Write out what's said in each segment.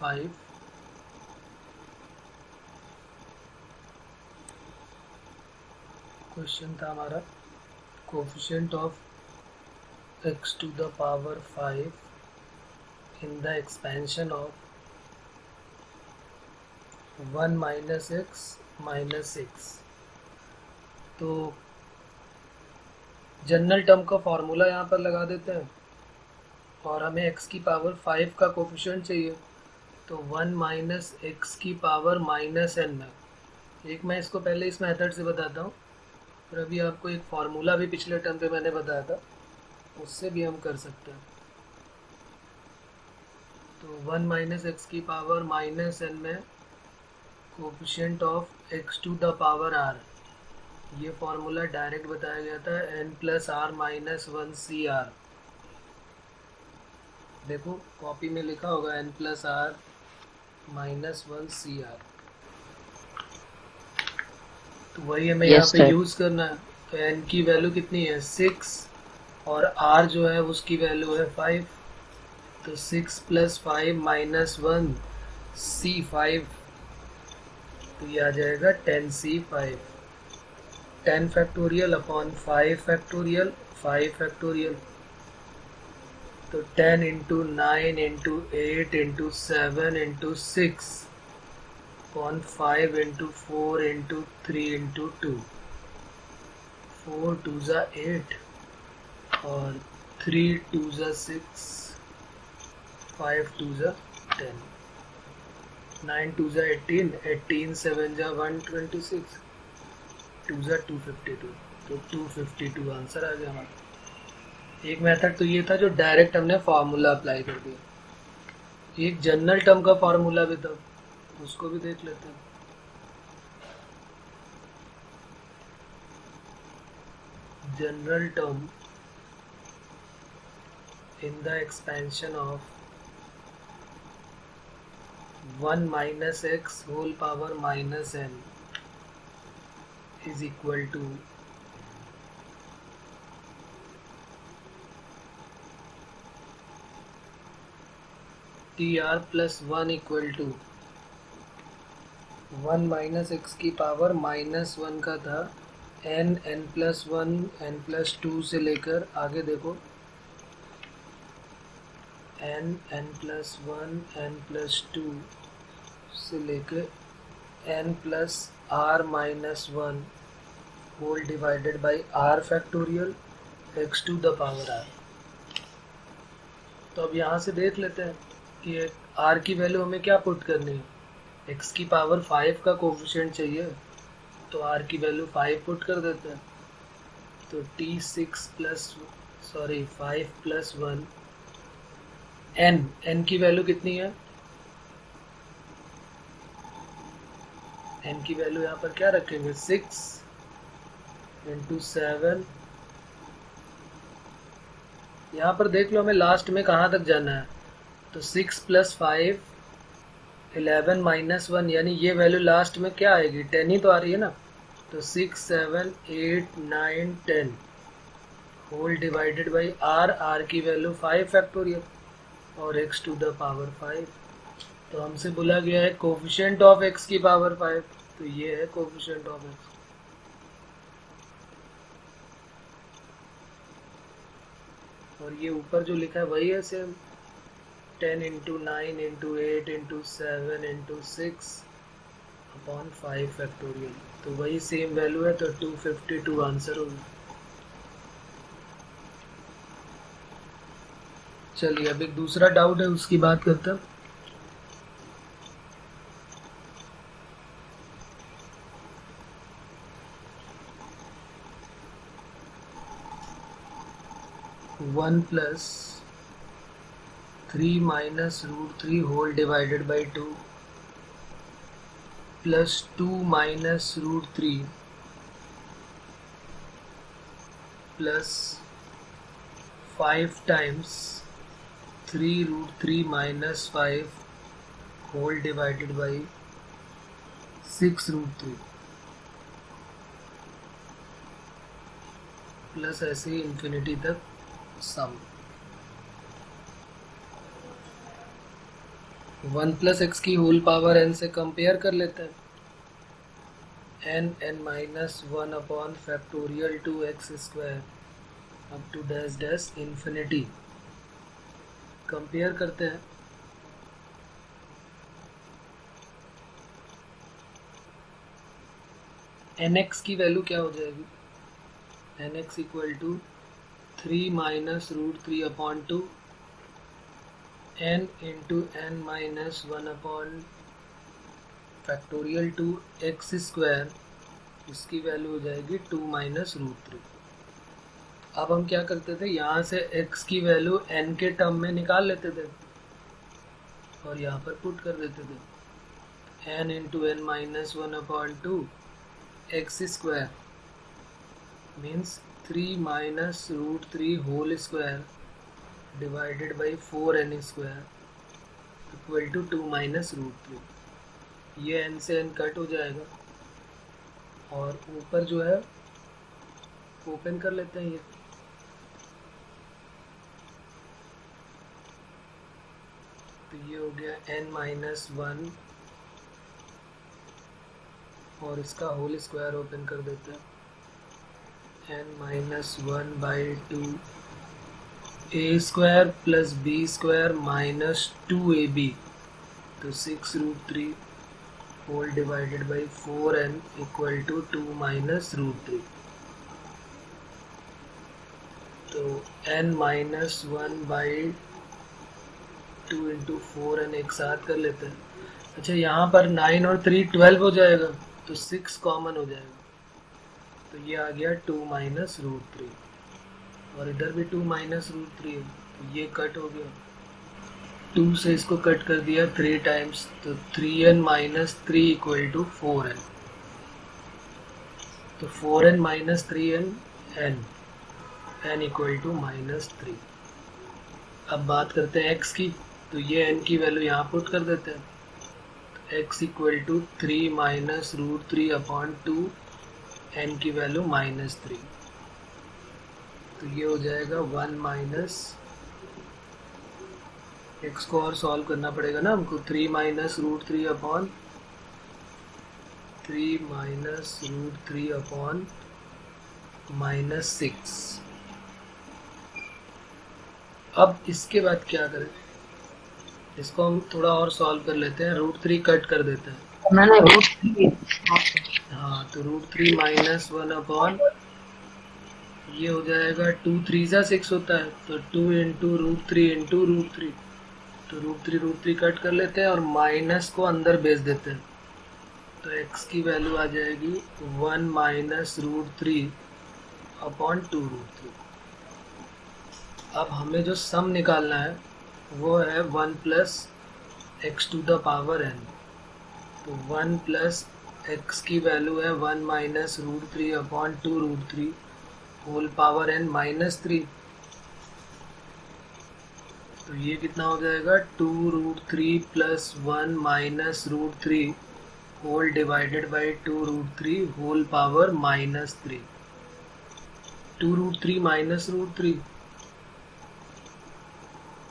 5। Question था हमारा coefficient of x to the power 5 in the expansion of 1 minus x minus 6। तो general term का formula यहाँ पर लगा देते हैं और हमें x की पावर 5 का कोफिशिएंट चाहिए, तो 1 माइनस एक्स की पावर माइनस एन में। एक मैं इसको पहले इस मेथड से बताता हूँ, फिर अभी आपको एक फार्मूला भी पिछले टर्म पे मैंने बताया था, उससे भी हम कर सकते हैं। तो 1 माइनस एक्स की पावर माइनस एन में coefficient of x to the power r, ये फार्मूला डायरेक्ट बताया गया था n plus r minus 1 C r. देखो कॉपी में लिखा होगा n plus r minus 1 C r, तो वही हमें यहाँ पे यूज़ करना है। तो एन की वैल्यू कितनी है 6 और आर जो है उसकी वैल्यू है 5, तो 6 प्लस 5 माइनस 1 सी 5, तो ये आ जाएगा 10 सी 5। 10 फैक्टोरियल अपॉन 5 फैक्टोरियल 5 फैक्टोरियल, तो 10 into 9 into 8 into 7 into 6 upon 5 into 4 into 3 into 2, 4 2 ज़ा 8 और 3 2 ज़ा 6, 5 2 ज़ा 10, 9 2 ज़ा 18, 18 7 ज़ा 126, 2 ज़ा 252, तो 252 आंसर आ गया हमारा। एक मेथड तो ये था जो डायरेक्ट हमने फार्मूला अप्लाई कर दिया। एक जनरल टर्म का फार्मूला भी था, उसको भी देख लेते हैं। General term in the expansion of 1 minus x whole power minus n is equal to T r plus 1 equal to 1 minus x की पावर माइनस 1 का था n, n plus 1, n plus 2 से लेकर आगे देखो n, n plus 1, n plus 2 से लेकर n plus r minus 1 whole divided by r factorial x to the power are. तो अब यहाँ से देख लेते हैं कि आर की वैल्यू हमें क्या पुट करनी है। एक्स की पावर 5 का कोफिशिएंट चाहिए, तो आर की वैल्यू 5 पुट कर देते हैं। तो T 6 plus 5 plus 1 n, n की वैल्यू कितनी है, एन की वैल्यू यहाँ पर क्या रखेंगे 6 इंटू 7। यहाँ पर देख लो हमें लास्ट में कहाँ तक जाना है, तो 6 प्लस 5 11 माइनस 1, यानी ये वैल्यू लास्ट में क्या आएगी 10 ही तो आ रही है ना। तो 6 7 8 9 10 whole divided by r, r की वैल्यू 5 फैक्टोरियल और x टू द पावर 5। तो हमसे बोला गया है कोफिशिएंट ऑफ x की पावर 5, तो ये है कोफिशिएंट ऑफ x। और ये ऊपर जो लिखा है वही है same, 10 into 9 into 8 into 7 into 6 upon 5 factorial, तो वही सेम वैल्यू है, तो 252 आंसर होगा। चलिए अब एक दूसरा डाउट है, उसकी बात करते हैं। One plus 3 minus root 3 whole divided by 2 plus 2 minus root 3 plus 5 times 3 root 3 minus 5 whole divided by 6 root 3 plus ऐसे ही इन्फिनिटी तक सम। वन प्लस एक्स की होल पावर एन से कंपेयर कर लेते हैं। N minus one upon factorial two x square up to dash dash infinity compare करते हैं। एन एक्स की वैल्यू क्या हो जाएगी? N x equal to 3 minus root 3 upon 2 n into n minus 1 upon factorial two x square, इसकी value हो जाएगी 2 minus root 3। अब हम क्या करते थे, यहाँ से x की वैल्यू n के टर्म में निकाल लेते थे और यहाँ पर पुट कर देते थे। n into n minus 1 upon 2 x square means 3 minus root 3 whole square divided by 4n square equal to 2 minus root 3। ये n से n कट हो जाएगा और ऊपर जो है ओपन कर लेते हैं। ये तो ये हो गया n माइनस 1 और इसका होल स्क्वायर ओपन कर देते हैं। n minus 1 by 2 a square plus b square minus 2ab, तो 6 root 3 whole divided by 4n equal to 2 minus root 3। तो n minus 1 by 2 into 4n एक साथ कर लेते हैं। अच्छा, यहाँ पर 9 और 3 12 हो जाएगा तो 6 कॉमन हो जाएगा, तो ये आ गया 2 माइनस रूट 3 और इधर भी 2 माइनस रूट 3 है, तो ये कट हो गया। 2 से इसको कट कर दिया 3 टाइम्स, तो 3n minus 3 equal to 4n, तो 4n minus 3n n equal to minus 3। अब बात करते हैं x की, तो ये n की वैल्यू यहाँ पुट कर देते हैं। x equal to 3 minus root 3 upon 2 n की वैल्यू माइनस 3, तो ये हो जाएगा 1 माइनस, x को और सॉल्व करना पड़ेगा ना हमको। 3 minus root 3 upon 3 minus root 3 upon minus 6। अब इसके बाद क्या करें, इसको हम थोड़ा और सॉल्व कर लेते हैं। रूट 3 कट कर देते हैं। मैंने रूट 3, हाँ, तो रूट 3 माइनस 1 अपॉन ये हो जाएगा 2 3 सा 6 होता है, तो 2 इंटू रूट 3 इंटू रूट 3, तो रूट 3 कट कर लेते हैं और माइनस को अंदर भेज देते हैं, तो x की वैल्यू आ जाएगी 1 माइनस रूट 3 अपॉन 2 रूट 3। अब हमें जो सम निकालना है वो है 1 plus x to the power n, तो 1 प्लस एक्स की वैल्यू है 1 minus root 3 upon 2 root 3 whole power n minus 3, तो ये कितना हो जाएगा 2 root 3 plus 1 minus root 3 whole divided by 2 root 3 whole power minus 3। 2 root 3 minus root 3,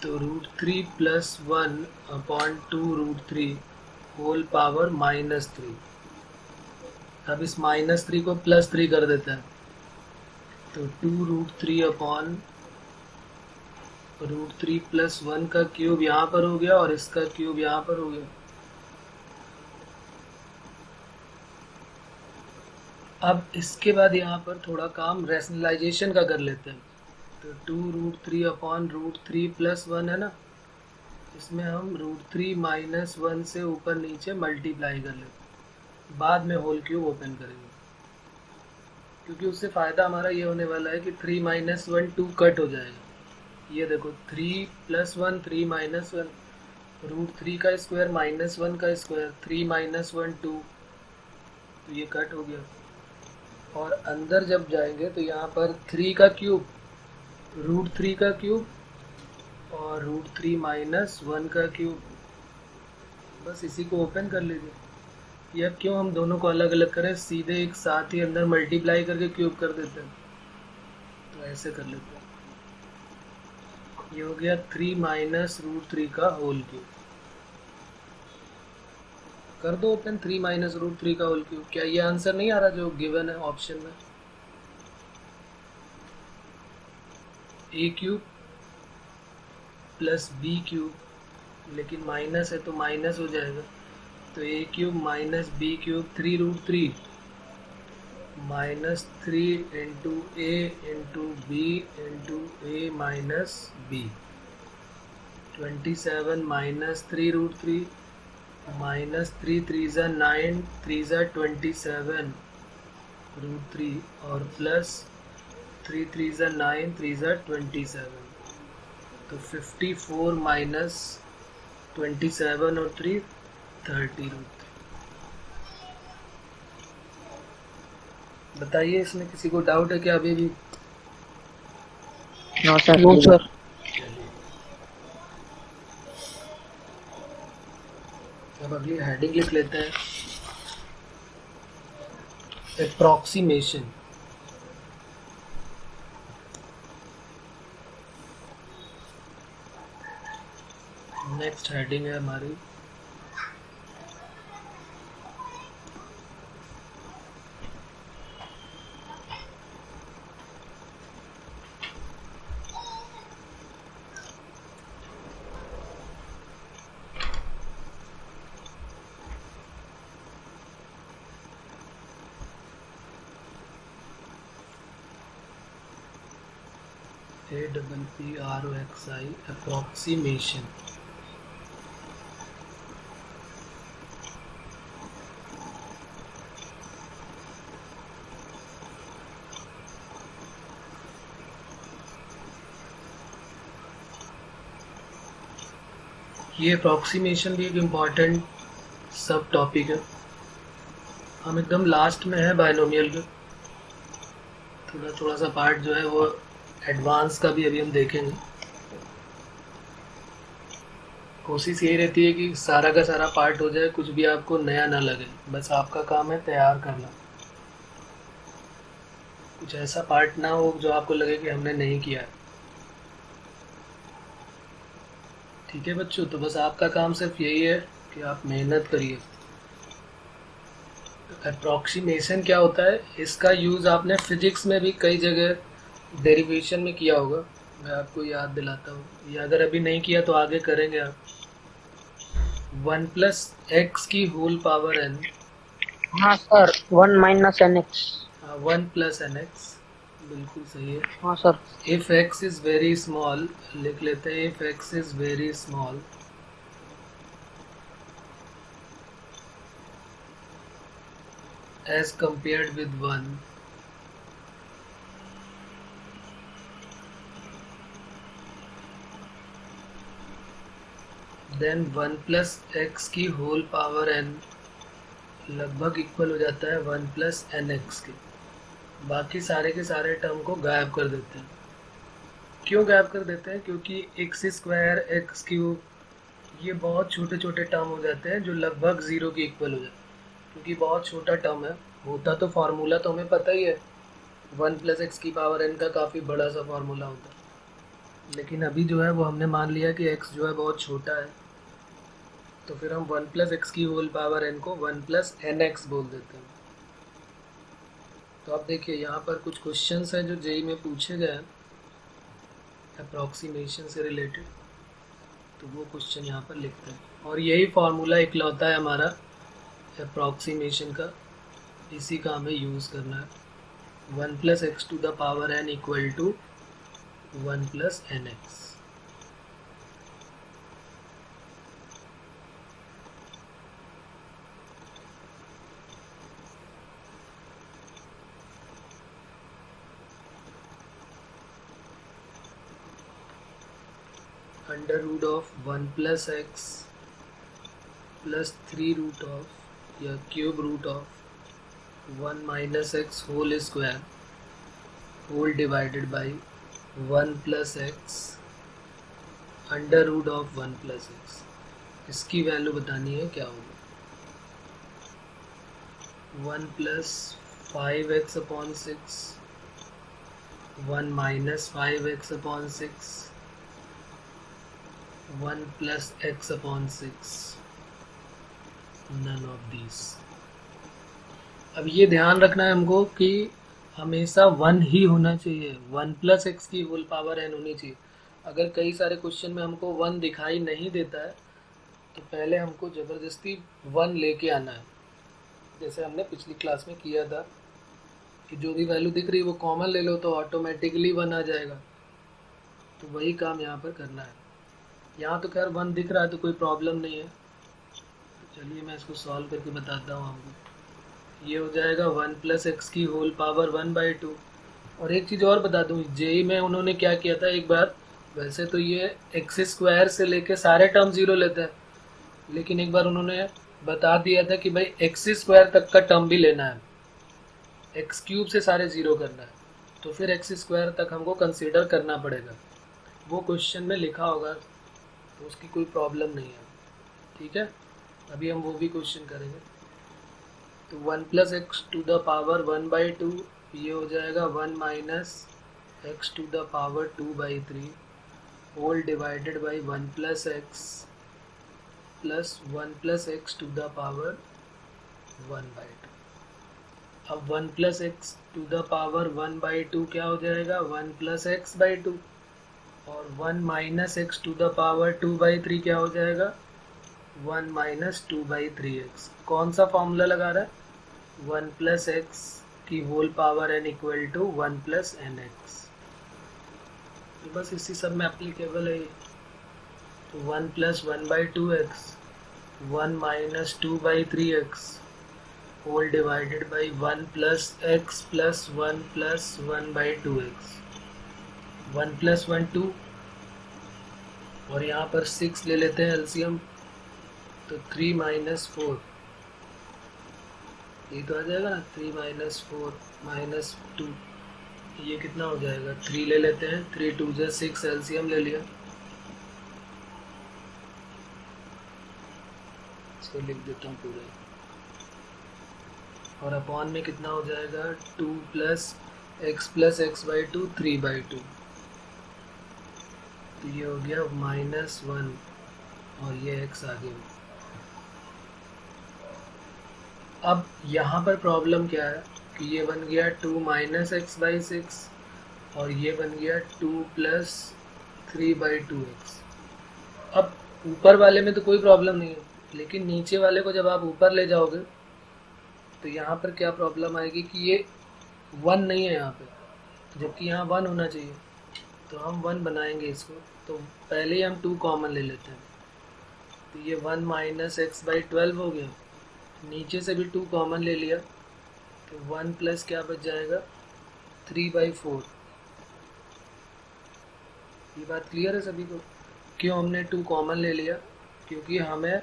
तो root 3 plus 1 upon 2 root 3 whole power minus 3। अब इस माइनस 3 को प्लस 3 कर देते हैं, तो 2 रूट 3 अपॉन रूट 3 प्लस 1 का क्यूब यहाँ पर हो गया और इसका क्यूब यहाँ पर हो गया। अब इसके बाद यहाँ पर थोड़ा काम रैशनलाइजेशन का कर लेते हैं, तो 2 रूट 3 अपॉन रूट 3 प्लस 1 है ना, इसमें हम रूट 3 माइनस 1 से ऊपर नीचे मल्टीप्लाई कर लेते हैं, बाद में होल क्यूब ओपन करेंगे, क्योंकि उससे फ़ायदा हमारा ये होने वाला है कि 3 माइनस 1 2 कट हो जाएगा। ये देखो 3 प्लस 1 3 माइनस 1, रूट 3 का स्क्वायर माइनस 1 का स्क्वायर, 3 माइनस 1 2, तो ये कट हो गया। और अंदर जब जाएंगे तो यहाँ पर 3 का क्यूब, रूट 3 का क्यूब और रूट 3 माइनस 1 का क्यूब, बस इसी को ओपन कर लीजिए। या क्यों हम दोनों को अलग अलग करें, सीधे एक साथ ही अंदर मल्टीप्लाई करके क्यूब कर देते हैं, तो ऐसे कर लेते हैं। ये हो गया 3 माइनस रूट 3 का होल क्यूब। कर दो ओपन 3 माइनस रूट 3 का होल क्यूब। क्या ये आंसर नहीं आ रहा जो गिवन है ऑप्शन में? A cube plus B cube, लेकिन माइनस है तो माइनस हो जाएगा, तो A cube minus B cube 3 root 3 minus 3 into A into B into A minus B. 27 minus 3 root 3 minus 3 3 ज़ा 9 3 ज़ा 27 रूट 3 और प्लस 3 3 ज़ा 9 3 ज़ा 27, तो 54 माइनस 27 और 3 30 रूट 3। बताइए इसमें किसी को डाउट है क्या अभी भी? No sir. No sir. अब अगली हेडिंग लिख लेते हैं, एप्रोक्सीमेशन। नेक्स्ट हेडिंग है हमारी APPROXI, एप्रोक्सीमेशन। ये अप्रॉक्सीमेशन भी एक इम्पॉर्टेंट सब टॉपिक है। हम एकदम लास्ट में है बायनोमियल के, थोड़ा सा पार्ट जो है वो एडवांस का भी अभी हम देखेंगे। कोशिश यही रहती है कि सारा का सारा पार्ट हो जाए, कुछ भी आपको नया ना लगे, बस आपका काम है तैयार करना। कुछ ऐसा पार्ट ना हो जो आपको लगे कि हमने नहीं किया है। ठीक है बच्चों, तो बस आपका काम सिर्फ यही है कि आप मेहनत करिए। अप्रॉक्सीमेशन क्या होता है, इसका यूज़ आपने फिजिक्स में भी कई जगह डेरिवेशन में किया होगा, मैं आपको याद दिलाता हूँ, या अगर अभी नहीं किया तो आगे करेंगे आप। 1 प्लस एक्स की होल पावर एन। हाँ sir, 1 minus n x. 1 plus n x, बिल्कुल सही है। हाँ sir. If x is very small, लिख लेते हैं, if x is very small as compared with 1, then 1 plus x की होल पावर n लगभग इक्वल हो जाता है 1 प्लस एन एक्स के। बाकी सारे के सारे टर्म को गायब कर देते हैं। क्यों गायब कर देते हैं? क्योंकि एक्स स्क्वायर एक्स क्यूब ये बहुत छोटे छोटे टर्म हो जाते हैं जो लगभग ज़ीरो के इक्वल हो जाते हैं, क्योंकि बहुत छोटा टर्म है। होता तो फार्मूला तो हमें पता ही है, 1 प्लस एक्स की पावर n का काफ़ी बड़ा सा फार्मूला होता है, लेकिन अभी जो है वो हमने मान लिया कि x जो है बहुत छोटा है, तो फिर हम 1 प्लस एक्स की होल पावर n को 1 प्लस एन एक्स बोल देते हैं। तो आप देखिए यहाँ पर कुछ क्वेश्चंस हैं जो जेई में पूछे गए हैं अप्रॉक्सीमेशन से रिलेटेड, तो वो क्वेश्चन यहाँ पर लिखते हैं। और यही फार्मूला इकलौता है हमारा अप्रॉक्सीमेशन का, इसी का हमें यूज़ करना है। 1 plus x to the power n equal to 1 plus n x. Under root of 1 plus x plus 3 root of या cube root of 1 minus x whole square whole divided by 1 plus x under root of 1 plus x. इसकी value बतानी है क्या होगी। 1 plus 5x upon 6, 1 minus 5x upon 6, 1 plus x upon 6, none of these. अब ये ध्यान रखना है हमको कि हमेशा 1 ही होना चाहिए, 1 प्लस एक्स की होल पावर n होनी चाहिए। अगर कई सारे क्वेश्चन में हमको 1 दिखाई नहीं देता है तो पहले हमको ज़बरदस्ती 1 लेके आना है, जैसे हमने पिछली क्लास में किया था कि जो भी वैल्यू दिख रही है वो कॉमन ले लो तो ऑटोमेटिकली 1 आ जाएगा। तो वही काम यहाँ पर करना है। यहाँ तो खैर 1 दिख रहा है तो कोई प्रॉब्लम नहीं है। तो चलिए मैं इसको सॉल्व करके बताता हूँ आपको। ये हो जाएगा 1 प्लस एक्स की होल पावर 1/2। और एक चीज़ और बता दूँ, जेई में उन्होंने क्या किया था एक बार, वैसे तो ये एक्स स्क्वायर से लेके सारे टर्म 0 लेता है, लेकिन एक बार उन्होंने बता दिया था कि भाई एक्स स्क्वायर तक का टर्म भी लेना है, एक्स क्यूब से सारे 0 करना है, तो फिर एक्स स्क्वायर तक हमको कंसीडर करना पड़ेगा। वो क्वेश्चन में लिखा होगा तो उसकी कोई प्रॉब्लम नहीं है, ठीक है। अभी हम वो भी क्वेश्चन करेंगे। तो 1 plus x to the power 1/2, ये हो जाएगा 1 minus x to the power 2/3 whole divided by 1 plus x plus 1 plus x to the power 1/2। अब 1 plus x to the power 1/2 क्या हो जाएगा, 1 प्लस x/2, और 1 minus x to the power 2/3 क्या हो जाएगा, 1 माइनस 2/3x। कौन सा फॉर्मूला लगा रहा है, 1 प्लस एक्स की whole power n equal to 1 plus nx। तो बस इसी सब में एप्लीकेबल है। तो 1 plus 1/2x 1 minus 2/3x whole divided by 1 plus x plus 1 plus 1/2x। 1 plus 1 2, और यहाँ पर 6 ले लेते हैं एलसीएम, तो 3 माइनस 4, ये तो आ जाएगा ना, 3 माइनस 4 माइनस 2, ये कितना हो जाएगा, 3 ले लेते हैं, 3 2 जा 6, एलसीएम ले लिया, इसको लिख देता हूँ पूरा, और अपॉन में कितना हो जाएगा, 2 प्लस x/2 3/2, तो ये हो गया -1, और ये x आ गया। अब यहाँ पर प्रॉब्लम क्या है कि ये बन गया 2 माइनस x/6, और ये बन गया 2 प्लस 3/2x। अब ऊपर वाले में तो कोई प्रॉब्लम नहीं है, लेकिन नीचे वाले को जब आप ऊपर ले जाओगे तो यहाँ पर क्या प्रॉब्लम आएगी कि ये 1 नहीं है यहाँ पे, जबकि यहाँ 1 होना चाहिए। तो हम 1 बनाएंगे इसको, तो पहले ही हम 2 कॉमन ले लेते हैं, तो ये 1 माइनस x/12 हो गया, नीचे से भी 2 कॉमन ले लिया, तो 1 प्लस क्या बच जाएगा, 3/4। ये बात क्लियर है सभी को। क्यों हमने 2 कॉमन ले लिया, क्योंकि हमें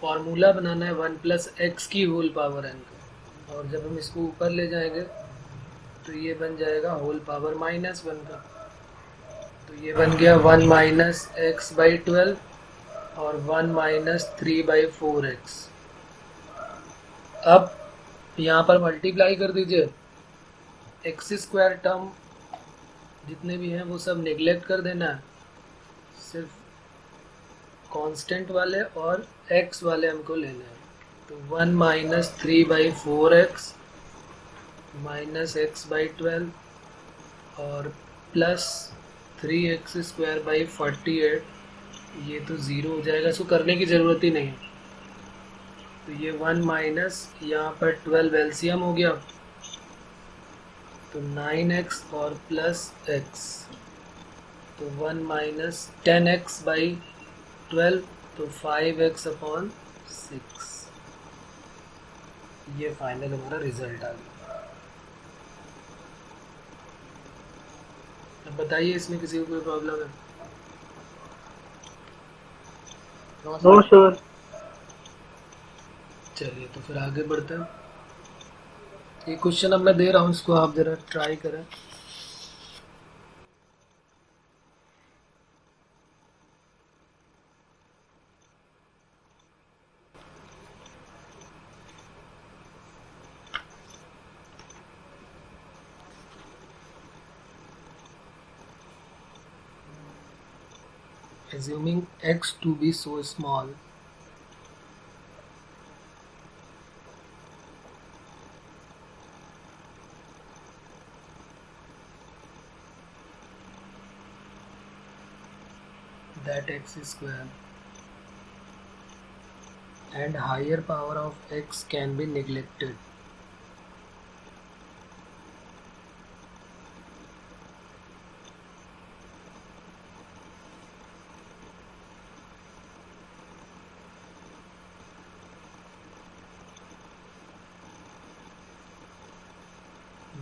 फॉर्मूला बनाना है 1 प्लस एक्स की होल पावर n का, और जब हम इसको ऊपर ले जाएंगे तो ये बन जाएगा होल पावर -1 का, तो ये बन गया 1 माइनस x/12 और 1 माइनस 3/4x। अब यहाँ पर मल्टीप्लाई कर दीजिए, एक्स स्क्वायर टर्म जितने भी हैं वो सब नेग्लेक्ट कर देना है, सिर्फ कांस्टेंट वाले और x वाले हमको लेने हैं। तो 1 माइनस 3/4x माइनस x/12 और प्लस 3x² 48, ये तो 0 हो जाएगा, इसको करने की ज़रूरत ही नहीं है। तो ये 1 माइनस यहाँ पर 12 एलसीएम हो गया, तो 9x और प्लस x, तो 1 माइनस 10x/12, तो 5x/6। ये फाइनल हमारा रिजल्ट आ गया। अब बताइए इसमें किसी को कोई प्रॉब्लम है? No sir. चलिए तो फिर आगे बढ़ते हैं। ये क्वेश्चन अब मैं दे रहा हूँ, इसको आप जरा ट्राई करें। Assuming x to be so small that x square and higher power of x can be neglected.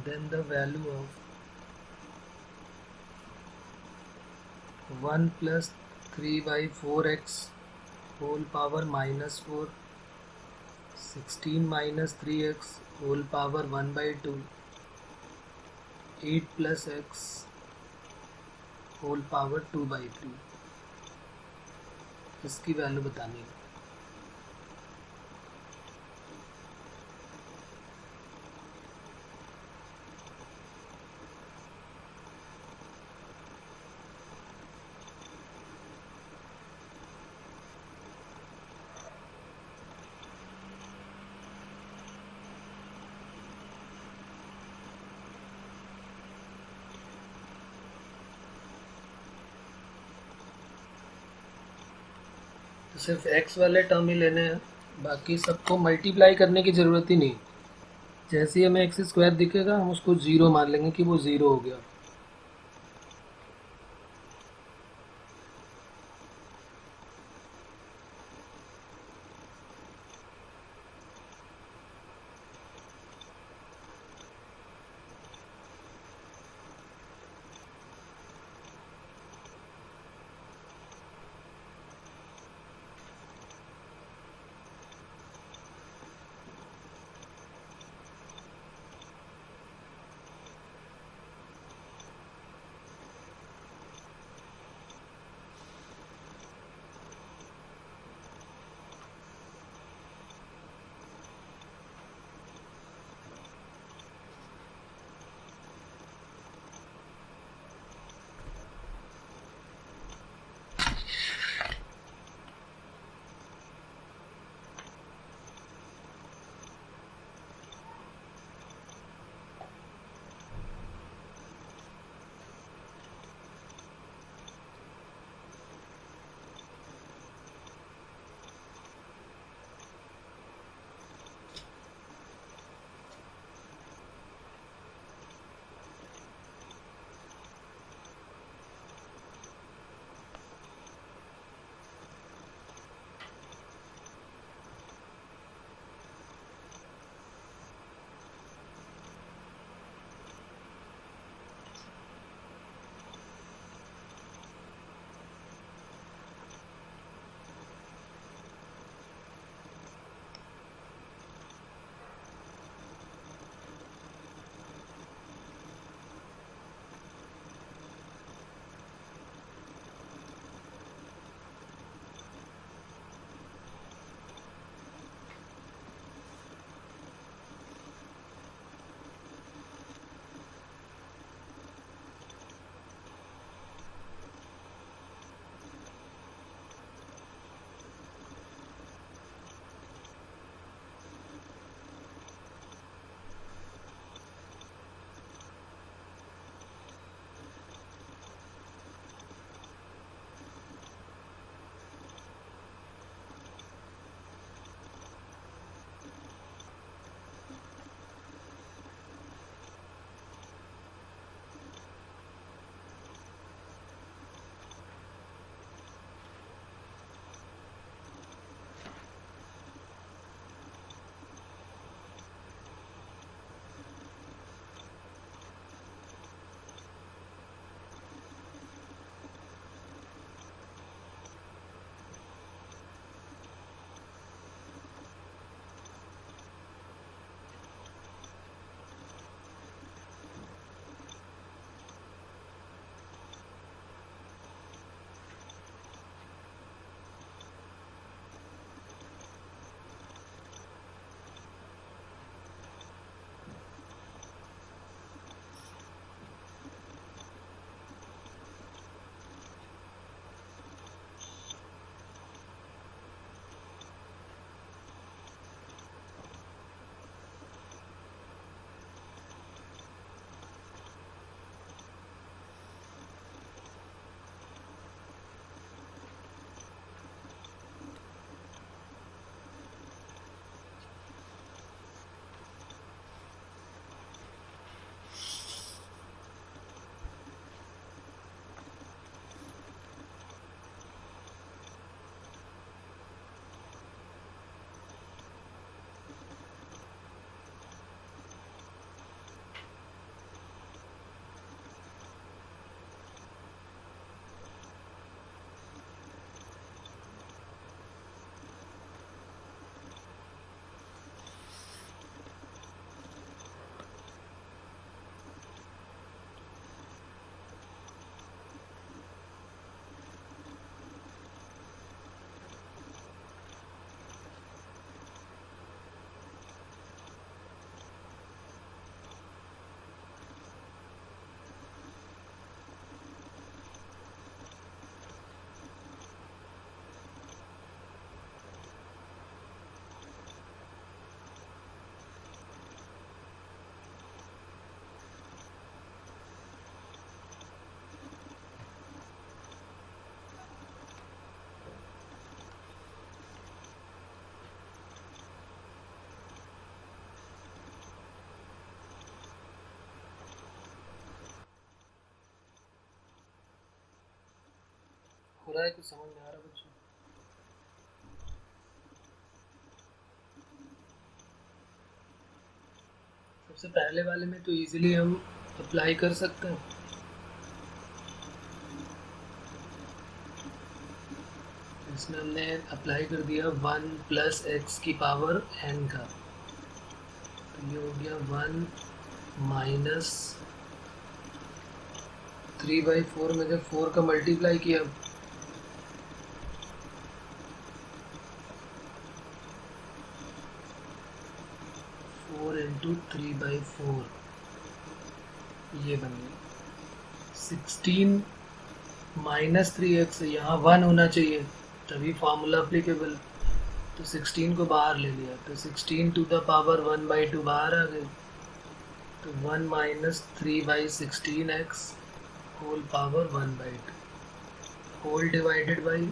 Then the value of 1 plus 3 by 4x whole power minus 4, 16 minus 3x whole power 1 by 2, 8 plus x whole power 2 by 2, इसकी value बतानी है. तो सिर्फ x वाले term ही लेने हैं, बाकी सबको मल्टीप्लाई करने की ज़रूरत ही नहीं. जैसे ही हमें एक्स स्क्वायर दिखेगा हम उसको ज़ीरो मान लेंगे कि वो ज़ीरो हो गया. रहा है, कुछ समझ में आ रहा बच्चों? सबसे पहले वाले में तो इजीली हम अप्लाई कर सकते हैं। इसमें हमने अप्लाई कर दिया 1 प्लस एक्स की पावर n का, तो ये हो गया 1 माइनस 3/4 में जब 4 का मल्टीप्लाई किया, इंटू 3/4 ये बन गया 16 माइनस 3x। यहाँ 1 होना चाहिए तभी फार्मूला अप्लीकेबल, तो 16 को बाहर ले लिया, तो 16 टू द पावर 1/2 बाहर आ गई, तो 1 minus 3/16x whole power 1/2 whole divided by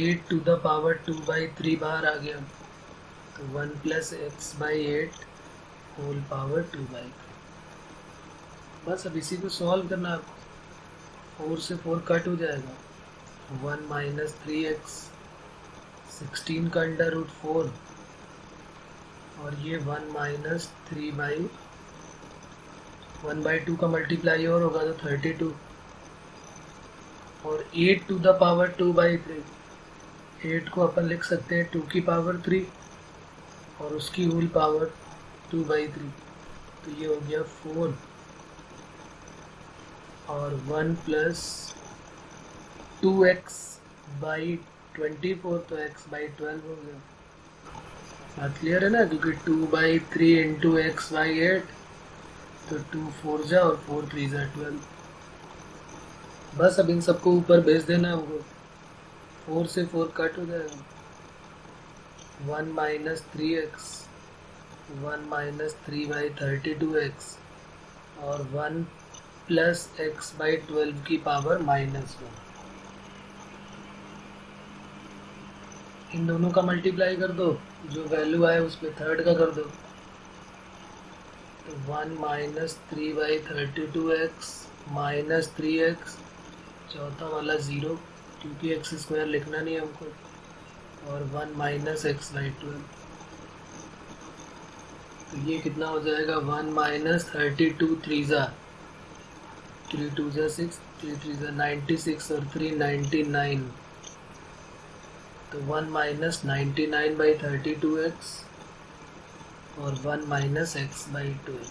8 to the power 2/3 बाहर आ गया, तो 1 प्लस x/8 होल पावर 2/3। बस अब इसी को सॉल्व करना, 4 से 4 कट हो जाएगा, 1 माइनस 3x 16 का अंडर रूट 4 और ये 1 माइनस 3/1/2 का मल्टीप्लाई और होगा तो 32 और 8 टू द पावर 2/3, 8 को अपन लिख सकते हैं 2 की पावर 3 और उसकी होल पावर 2/3, तो ये हो गया 4 और 1 प्लस 2x/24, तो x/12 हो गया। बात क्लियर है ना, क्योंकि 2/3 इंटू x/8, तो 2 4 जा और 4 3 जा 12। बस अब इन सबको ऊपर भेज देना हमको, 4 से 4 कट हो जाएगा, 1 माइनस 3x 1 माइनस 3/32x और 1 प्लस x/12 की पावर -1। इन दोनों का मल्टीप्लाई कर दो, जो वैल्यू आए उस पर थर्ड का कर दो, तो 1 माइनस 3/32x माइनस 3x, चौथा वाला 0 क्योंकि x² लिखना नहीं हमको, और 1 माइनस x/12, तो ये कितना हो जाएगा 1 माइनस 32 3 जा 3 2 जा 6 3 3 जा 96 और 3 99, तो 1 माइनस 99/32x और 1 माइनस x/12,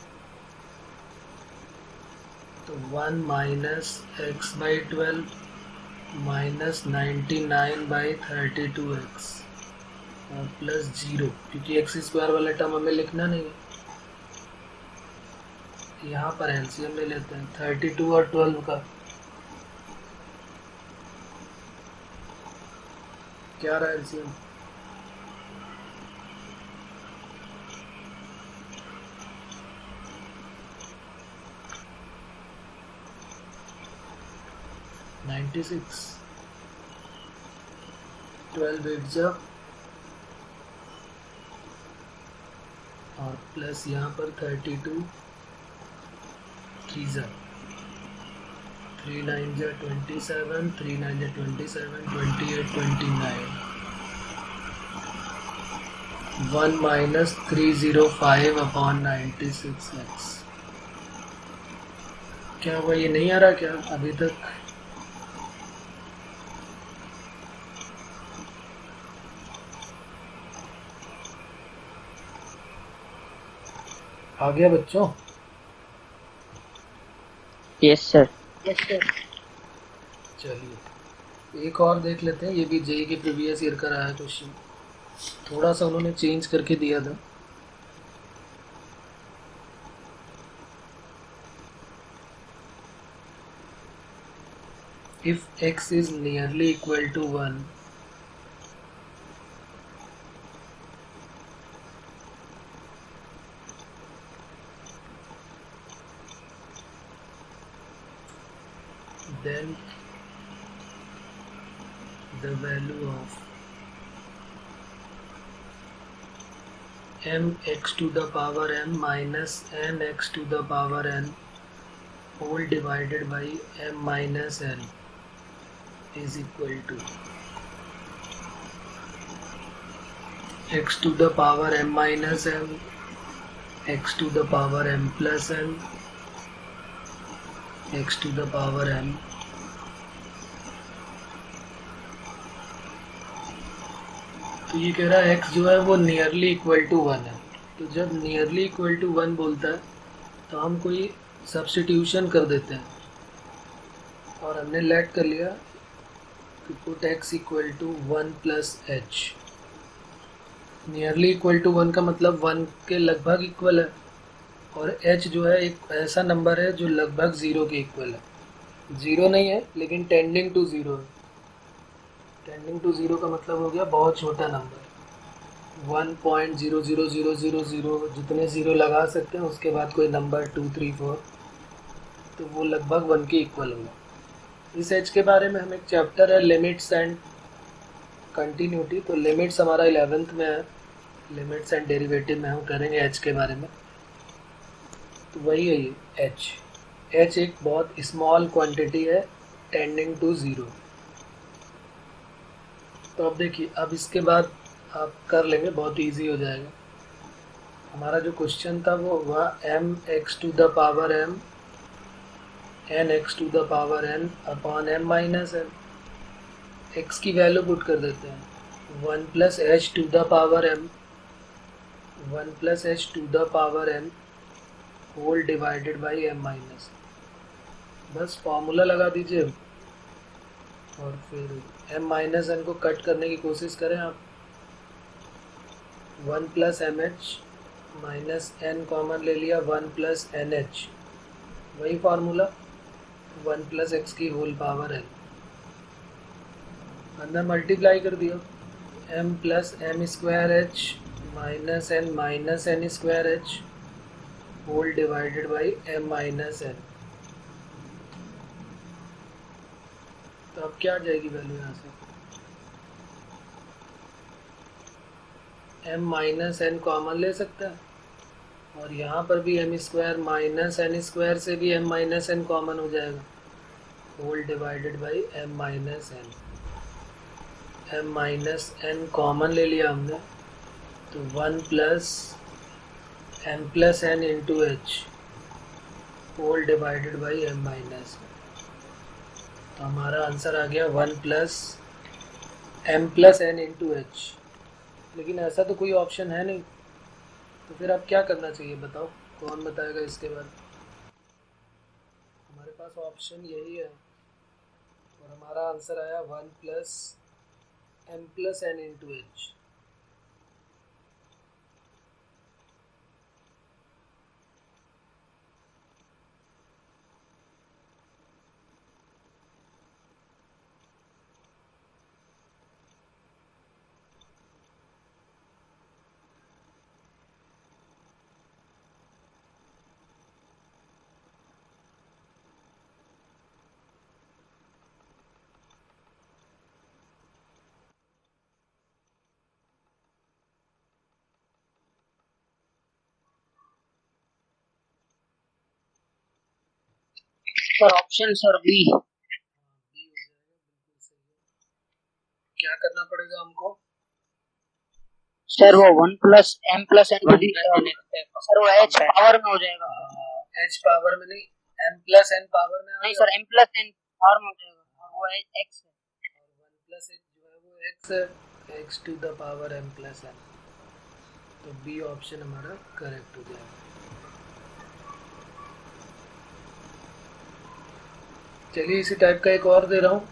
तो 1 माइनस x/12 माइनस 99/32x और प्लस 0, क्योंकि x² वाला टर्म हमें लिखना नहीं है, यहाँ पर एलसीएम ले लेते हैं 32 और 12 का, क्या रहा एलसीएम, $96, 12 8 जा और प्लस यहाँ पर 32 3 जा 3 9 जा 27 3 9 जा 27 28 29, 1 माइनस 305/96x। क्या हुआ, ये नहीं आ रहा क्या अभी तक? आ गया बच्चों? Yes sir. चलिए एक और देख लेते हैं, ये भी जेई के प्रीवियस ईयर का रहा है क्वेश्चन, थोड़ा सा उन्होंने चेंज करके दिया था। If x is nearly equal to 1, then the value of mx to the power m minus nx to the power n whole divided by m minus n is equal to x to the power m minus m, x to the power m plus m, x to the power m. तो ये कह रहा है x जो है वो nearly equal to 1 है। तो जब नियरली इक्वल टू 1 बोलता है तो हम कोई सब्स्टिट्यूशन कर देते हैं, और हमने लेट कर लिया कि put x equal to 1 plus h. Nearly equal to 1 का मतलब 1 के लगभग इक्वल है, और h जो है एक ऐसा नंबर है जो लगभग 0 के इक्वल है। 0 नहीं है लेकिन टेंडिंग टू 0 है। टेंडिंग टू 0 का मतलब हो गया बहुत छोटा नंबर, 1.00000, जितने ज़ीरो लगा सकते हैं उसके बाद कोई नंबर 2, 3, 4, तो वो लगभग 1 के इक्वल होगा। इस h के बारे में हम एक चैप्टर है लिमिट्स एंड कंटिन्यूटी, तो लिमिट्स हमारा 11th में है, लिमिट्स एंड डेरिवेटिव में हम करेंगे h के बारे में। तो वही है ये h एक बहुत स्मॉल क्वांटिटी है टेंडिंग टू 0। तो अब देखिए, अब इसके बाद आप कर लेंगे, बहुत इजी हो जाएगा। हमारा जो क्वेश्चन था वो हुआ m x to the power m n x to the power n upon m minus m। x की वैल्यू पुट कर देते हैं, 1 plus h to the power m, 1 plus h to the power m whole divided by m minus. बस formula लगा दीजिए और फिर m माइनस n को कट करने की कोशिश करें आप। 1 plus m h minus n common ले लिया, 1 प्लस एन एच, वही फार्मूला 1 प्लस एक्स की होल पावर n। अंदर मल्टीप्लाई कर दिया, m plus m square h minus n square h whole divided by m minus n। तो अब क्या आ जाएगी वैल्यू यहाँ से, m माइनस n कॉमन ले सकता है, और यहाँ पर भी m square minus n square से भी m माइनस n कॉमन हो जाएगा, whole divided by m minus n। m minus n common ले लिया हमने, तो 1 plus m plus n into h whole divided by m minus. तो हमारा आंसर आ गया 1 plus m plus n into h. लेकिन ऐसा तो कोई ऑप्शन है नहीं, तो फिर अब क्या करना चाहिए बताओ, कौन बताएगा इसके बाद। हमारे पास ऑप्शन यही है, और हमारा आंसर आया 1 plus m plus n into h. Sir option sir B. क्या करना पड़ेगा हमको सर? वो 1 plus m plus n sir वो h पावर में हो जाएगा। h पावर में नहीं, m प्लस n पावर में नहीं sir, m plus n power में हो जाएगा, और वो x है, और 1 प्लस h जो है वो x है, x to the power m plus n। तो बी ऑप्शन हमारा करेक्ट हो जाएगा। चलिए इसी टाइप का एक और दे रहा हूँ,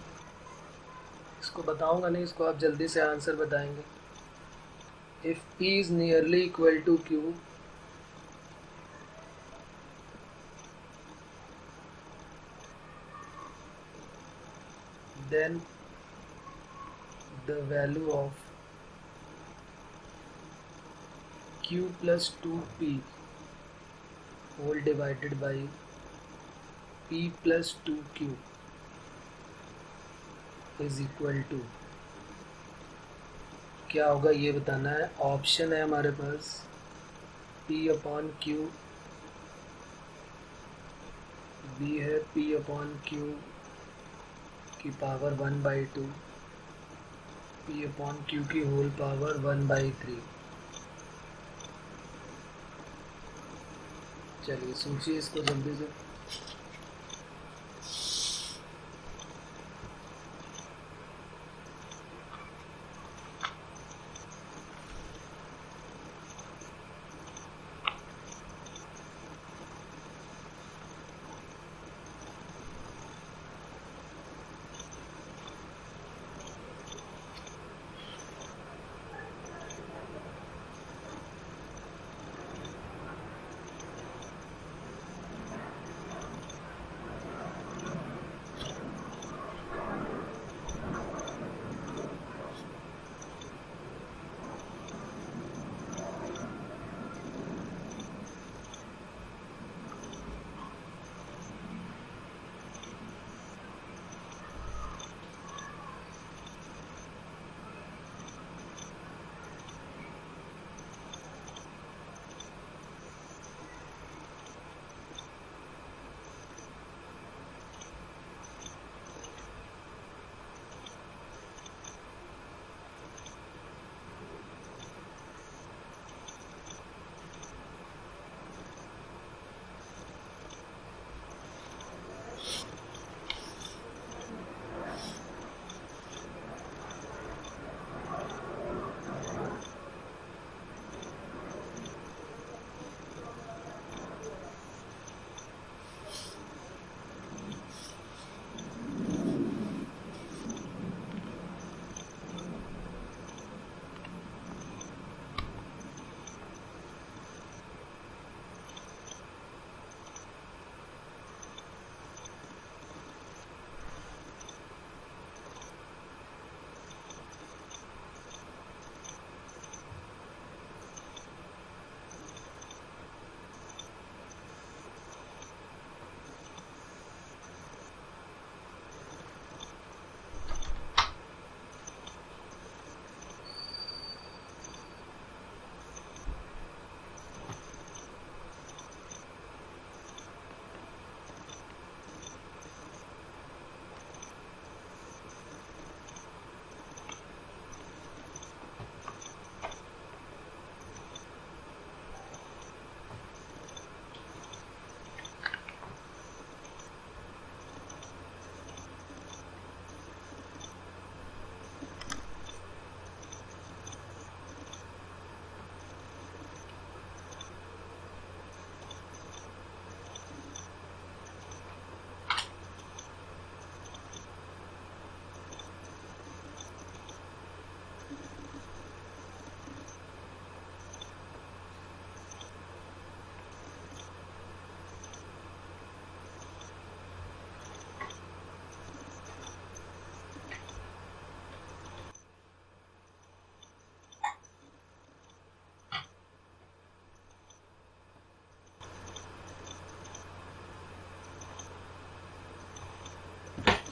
इसको बताऊंगा नहीं, इसको आप जल्दी से आंसर बताएंगे। If p is nearly equal to q, then the value of q plus 2p whole divided by p plus 2q is equal to, क्या होगा ये बताना है। ऑप्शन है हमारे पास p अपॉन q, b है p अपॉन q, की power 1/2 P upon Q की होल पावर 1/3। चलिए सोचिए इसको जल्दी से।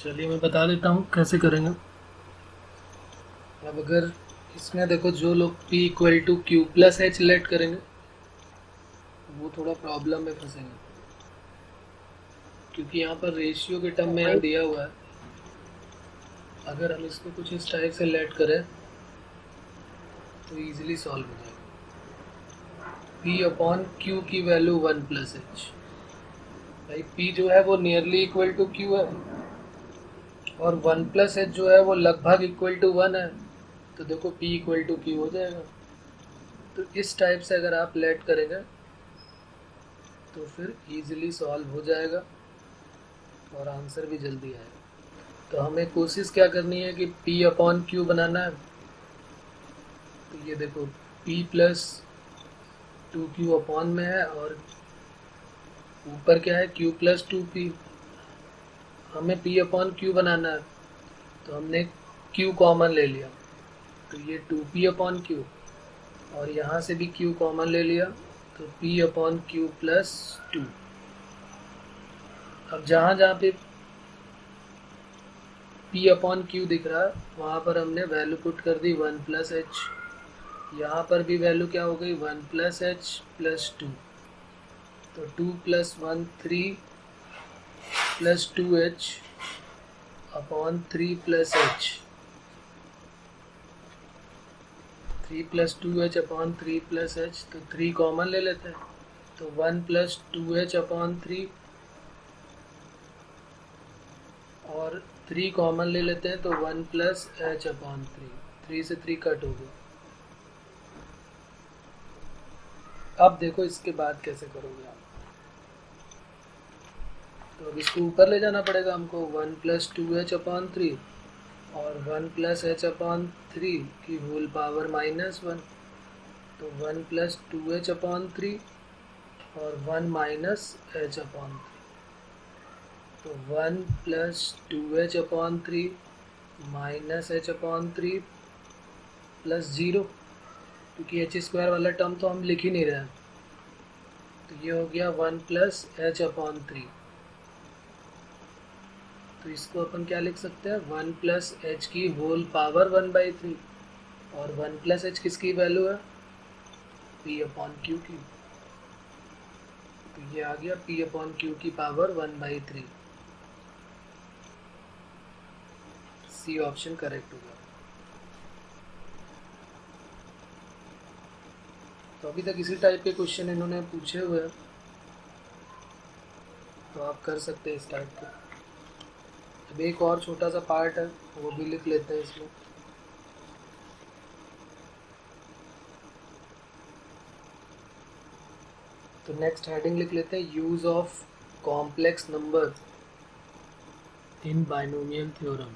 चलिए मैं बता देता हूँ कैसे करेंगे। अब अगर इसमें देखो जो लोग P equal to q plus h let करेंगे वो थोड़ा प्रॉब्लम में फंसेंगे, क्योंकि यहाँ पर रेशियो के टर्म में यहाँ दिया हुआ है। अगर हम इसको कुछ इस टाइप से लेट करें तो इजीली सॉल्व हो जाएगा। P अपॉन क्यू की वैल्यू 1 प्लस एच। भाई P जो है वो नियरली इक्वल टू क्यू है और 1 प्लस एच जो है वो लगभग इक्वल टू 1 है, तो देखो P इक्वल टू क्यू हो जाएगा। तो इस टाइप से अगर आप लेट करेंगे तो फिर इजीली सॉल्व हो जाएगा और आंसर भी जल्दी आएगा। तो हमें कोशिश क्या करनी है कि P अपॉन क्यू बनाना है। तो ये देखो P प्लस 2Q अपॉन में है और ऊपर क्या है Q प्लस 2P। हमें P अपॉन क्यू बनाना है तो हमने Q कॉमन ले लिया, तो ये 2P अपॉन क्यू और यहाँ से भी Q कॉमन ले लिया, तो P अपॉन क्यू प्लस 2। अब जहाँ जहाँ पे P अपॉन क्यू दिख रहा है वहाँ पर हमने वैल्यू पुट कर दी 1 प्लस एच। यहाँ पर भी वैल्यू क्या हो गई 1 प्लस एच प्लस 2, तो 2 plus 1 3 plus 2H upon 3 plus H, 3 plus 2h upon 3 plus H, तो 3 कॉमन ले लेते हैं, तो 1 प्लस 2h अपॉन 3, और 3 कॉमन ले लेते हैं तो 1 प्लस एच अपॉन 3 से 3 कट हो गया। अब देखो इसके बाद कैसे करोगे आप, तो अब इसको ऊपर ले जाना पड़ेगा हमको, 1 प्लस 2h अपॉन 3 और 1 प्लस एच अपॉन 3 की होल पावर -1, तो 1 प्लस 2h अपॉन 3 और 1 माइनस एच अपॉन 3, तो 1 plus 2h upon 3 minus H upon 3 plus 0, क्योंकि एच स्क्वायर वाला टर्म तो हम लिख ही नहीं रहे हैं, तो ये हो गया 1 प्लस एच अपॉन 3। तो इसको अपन क्या लिख सकते हैं, 1 प्लस एच की होल पावर 1/3, और 1 प्लस एच किसकी वैल्यू है, पी अपॉन क्यू की, तो ये आ गया पी अपॉन क्यू की पावर 1/3। सी ऑप्शन करेक्ट होगा। तो अभी तक इसी टाइप के क्वेश्चन इन्होंने पूछे हुए हैं, तो आप कर सकते हैं इस टाइप के। अब एक और छोटा सा पार्ट है, वो भी लिख लेते हैं इसमें। तो नेक्स्ट हेडिंग लिख लेते हैं, use of complex number in binomial theorem.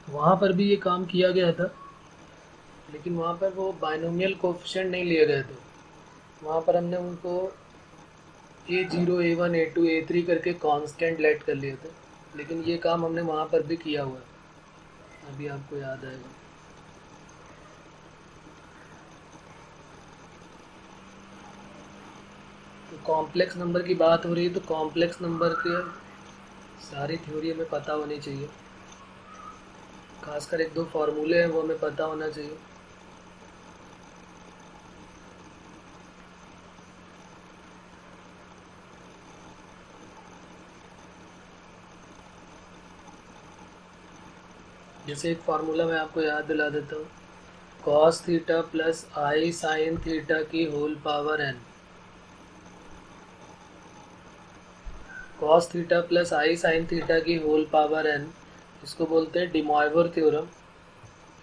वहाँ पर भी ये काम किया गया था, लेकिन वहाँ पर वो बाइनोमियल कोफिशिएंट नहीं लिए गए थे। वहाँ पर हमने उनको A0, A1, A2, A3 करके कांस्टेंट लेट कर लिए थे, लेकिन ये काम हमने वहाँ पर भी किया हुआ है, अभी आपको याद आएगा। तो कॉम्प्लेक्स नंबर की बात हो रही है, तो कॉम्प्लेक्स नंबर के सारी थ्योरी हमें पता होनी चाहिए, खासकर 1-2 फार्मूले हैं वो हमें पता होना चाहिए। जैसे एक फार्मूला मैं आपको याद दिला देता हूँ, cos theta plus i sine theta की whole power n। cos theta plus i sine theta की होल पावर n, इसको बोलते हैं डिमॉइवर थ्योरम।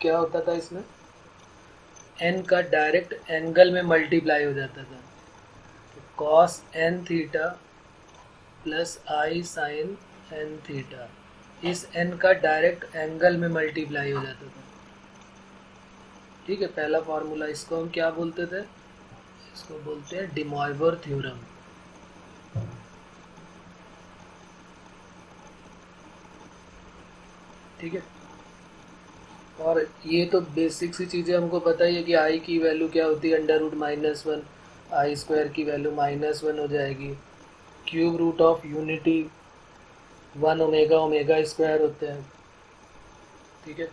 क्या होता था इसमें, n का डायरेक्ट एंगल में मल्टीप्लाई हो जाता था, तो cos n theta plus i sine n theta, इस n का डायरेक्ट एंगल में मल्टीप्लाई हो जाता था। ठीक है, पहला फार्मूला, इसको हम क्या बोलते थे, इसको बोलते हैं डिमॉइवर थ्योरम। ठीक है, और ये तो बेसिक सी चीज़ें हमको पता ही है कि आई की वैल्यू क्या होती है, √-1, आई स्क्वायर की वैल्यू -1 हो जाएगी, cube root of unity 1 omega square होते हैं। ठीक है,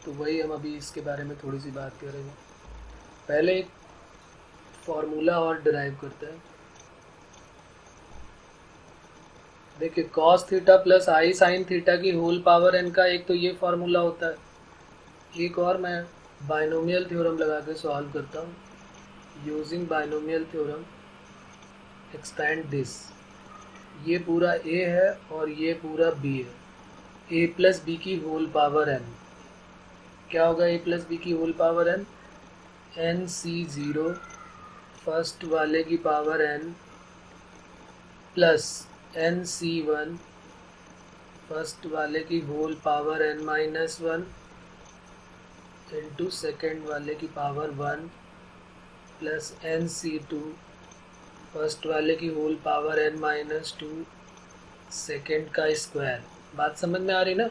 तो वही हम अभी इसके बारे में थोड़ी सी बात करेंगे। पहले एक फॉर्मूला और डिराइव करते हैं। देखिए, cos theta plus i sine theta की होल पावर n का एक तो ये फार्मूला होता है, एक और मैं बाइनोमियल थ्योरम लगा के सॉल्व करता हूँ। Using binomial theorem expand this, ये पूरा a है और ये पूरा b है, a प्लस बी की होल पावर n। क्या होगा a प्लस बी की whole power n, NC0 first वाले की power n plus NC1 first वाले की whole power n-1 into second वाले की पावर 1 प्लस NC2 फर्स्ट वाले की होल पावर n-2 सेकेंड का स्क्वायर। बात समझ में आ रही ना?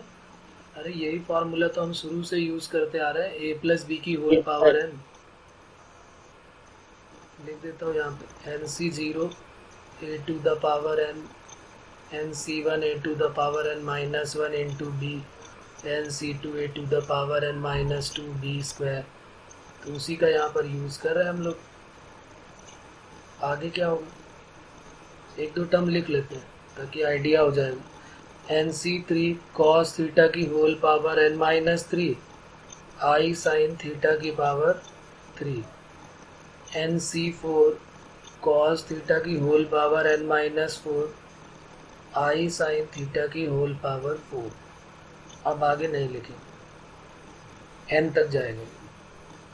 अरे यही फार्मूला तो हम शुरू से यूज करते आ रहे हैं, a प्लस बी की होल पावर n। लिख देता हूँ यहाँ पे NC0 a to the power n NC1 a to the power n minus 1 into b NC2 a to the power n minus 2 b square. तो उसी का यहाँ पर यूज़ कर रहे हैं हम लोग। आगे क्या होगा, एक दो टर्म लिख लेते हैं ताकि आइडिया हो जाएगा। NC3 cos थीटा की whole power n minus 3 I sin theta की पावर 3। NC4 cos थीटा की whole power n minus 4 I sin theta की होल पावर 4। अब आगे नहीं लिखें, n तक जाएगा।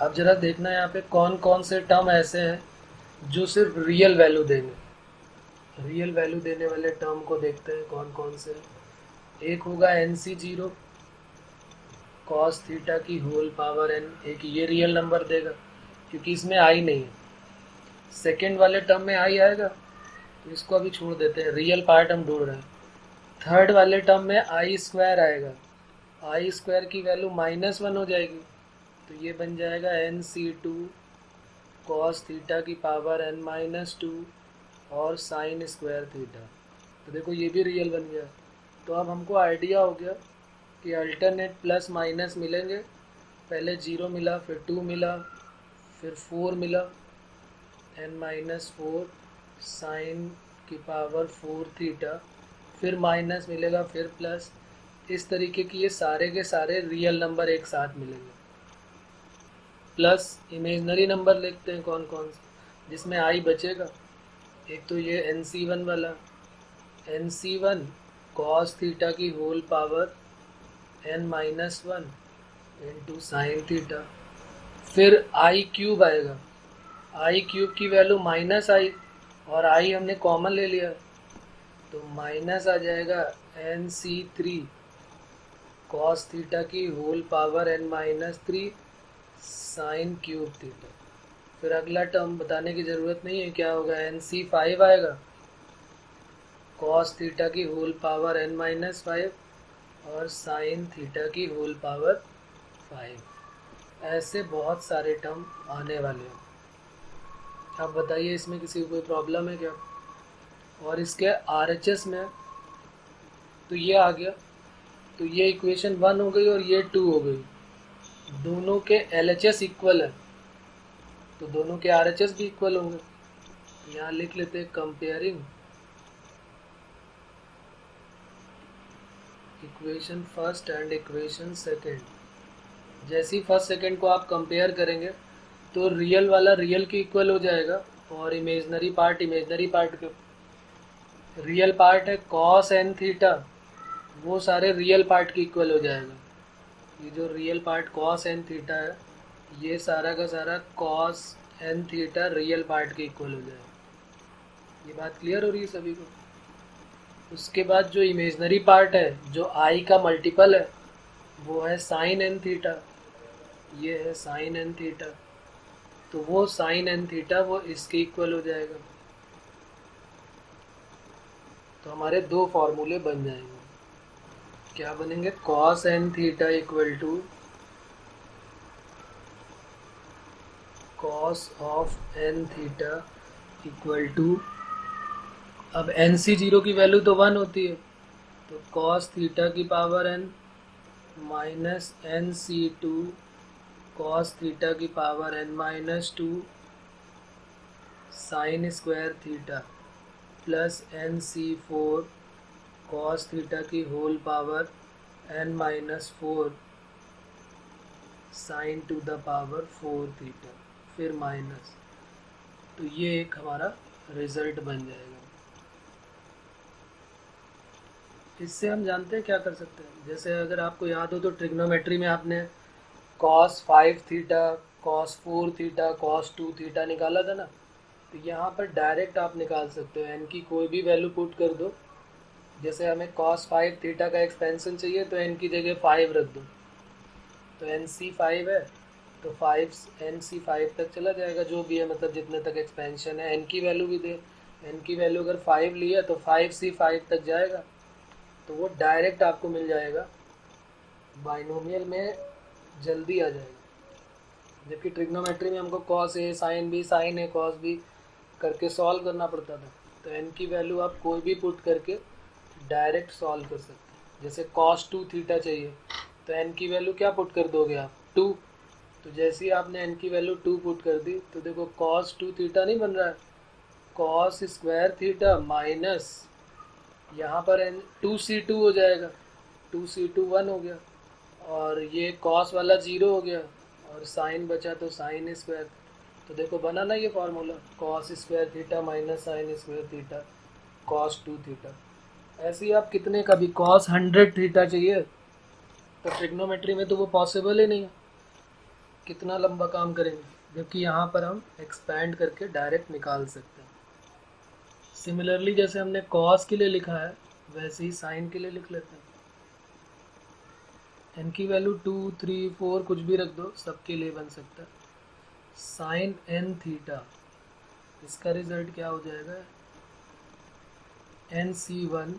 अब जरा देखना यहाँ पे कौन कौन से टर्म ऐसे हैं जो सिर्फ रियल वैल्यू देंगे। रियल वैल्यू देने वाले टर्म को देखते हैं कौन कौन से। एक होगा NC0 cos थीटा की होल पावर n, एक ये रियल नंबर देगा क्योंकि इसमें आई नहीं है। सेकेंड वाले टर्म में आई आएगा तो इसको अभी छोड़ देते हैं, रियल पार्ट हम ढूंढ रहे हैं। थर्ड वाले टर्म में आई स्क्वायर आएगा, आई स्क्वायर की वैल्यू -1 हो जाएगी तो ये बन जाएगा NC2 cos थीटा की पावर n माइनस 2 और साइन स्क्वायर थीटा। तो देखो ये भी रियल बन गया। तो अब हमको आइडिया हो गया कि अल्टरनेट प्लस माइनस मिलेंगे। पहले 0 मिला, फिर 2 मिला, फिर 4 मिला, n माइनस 4 साइन की पावर 4 थीटा, फिर माइनस मिलेगा, फिर प्लस। इस तरीके की ये सारे के सारे रियल नंबर एक साथ मिलेंगे। प्लस इमेजनरी नंबर लिखते हैं कौन कौन से जिसमें आई बचेगा। एक तो ये NC1 वाला, NC1 cos थीटा की whole power n minus 1 into sine theta. फिर आई क्यूब आएगा, आई क्यूब की वैल्यू माइनस आई और आई हमने कॉमन ले लिया तो माइनस आ जाएगा NC3 cos थीटा की whole power n minus 3 sine cube theta. फिर अगला टर्म बताने की ज़रूरत नहीं है क्या होगा, NC5 आएगा cos थीटा की होल पावर n माइनस 5 और साइन थीटा की होल पावर 5। ऐसे बहुत सारे टर्म आने वाले हैं। अब बताइए इसमें किसी को कोई प्रॉब्लम है क्या। और इसके RHS में तो ये आ गया, तो ये इक्वेशन 1 हो गई और ये 2 हो गई। दोनों के LHS इक्वल है तो दोनों के RHS भी इक्वल होंगे। यहाँ लिख लेते हैं comparing equation first and equation second. जैसे ही फर्स्ट सेकंड को आप कंपेयर करेंगे तो रियल वाला रियल के इक्वल हो जाएगा और इमेजनरी पार्ट इमेजनरी पार्ट के। रियल पार्ट है cos n थीटा, वो सारे रियल पार्ट के इक्वल हो जाएगा। ये जो real part cos n theta है ये सारा का सारा cos n theta real part के इक्वल हो जाएगा। ये बात क्लियर हो रही है सभी को। उसके बाद जो इमेजनरी पार्ट है जो i का मल्टीपल है वो है sin n थीटा, ये है sin n थीटा, तो वो sin n थीटा वो इसके इक्वल हो जाएगा। तो हमारे दो फॉर्मूले बन जाएंगे। क्या बनेंगे, cos n theta equal to cos of n theta equal to, अब NC0 की वैल्यू तो 1 होती है तो cos थीटा की power n minus NC2 cos theta की power n minus 2 sine square theta plus NC4 cos theta की whole power n minus 4 sine to the power 4 theta, फिर माइनस। तो ये एक हमारा रिजल्ट बन जाएगा। इससे हम जानते हैं क्या कर सकते हैं। जैसे अगर आपको याद हो तो ट्रिग्नोमेट्री में आपने cos 5 theta, cos 4 theta, cos 2 theta निकाला था ना, तो यहाँ पर डायरेक्ट आप निकाल सकते हो। n की कोई भी वैल्यू पुट कर दो। जैसे हमें cos 5 थीटा का एक्सपेंशन चाहिए तो n की जगह 5 रख दो, तो NC5 है तो 5 NC5 तक चला जाएगा जो भी है, मतलब जितने तक एक्सपेंशन है। n की वैल्यू भी दे, n की वैल्यू अगर 5 लिया तो 5C5 तक जाएगा, तो वो डायरेक्ट आपको मिल जाएगा, बाइनोमियल में जल्दी आ जाएगा। जबकि ट्रिग्नोमेट्री में हमको cos A sin B sin A cos B करके सॉल्व करना पड़ता था। तो n की वैल्यू आप कोई भी पुट करके डायरेक्ट सॉल्व कर सकते हैं। जैसे cos 2 थीटा चाहिए तो n की वैल्यू क्या पुट कर दोगे आप 2। तो जैसे ही आपने n की वैल्यू 2 पुट कर दी तो देखो cos 2 थीटा नहीं बन रहा है, cos स्क्वायर थीटा माइनस यहाँ पर n 2c2 हो जाएगा, 2c2 1 हो गया और ये cos वाला 0 हो गया और साइन बचा तो साइन स्क्वायर। तो देखो बना ना ये formula, cos square theta minus sign square theta cos 2 theta. ऐसे ही आप कितने का भी cos 100 थीटा चाहिए तो ट्रिग्नोमेट्री में तो वो पॉसिबल ही नहीं है, कितना लंबा काम करेंगे, जबकि यहाँ पर हम एक्सपैंड करके डायरेक्ट निकाल सकते हैं। सिमिलरली जैसे हमने cos के लिए लिखा है वैसे ही साइन के लिए लिख लेते हैं। n की वैल्यू 2 3 4 कुछ भी रख दो, सबके लिए बन सकता है। साइन n थीटा, इसका रिजल्ट क्या हो जाएगा, nc1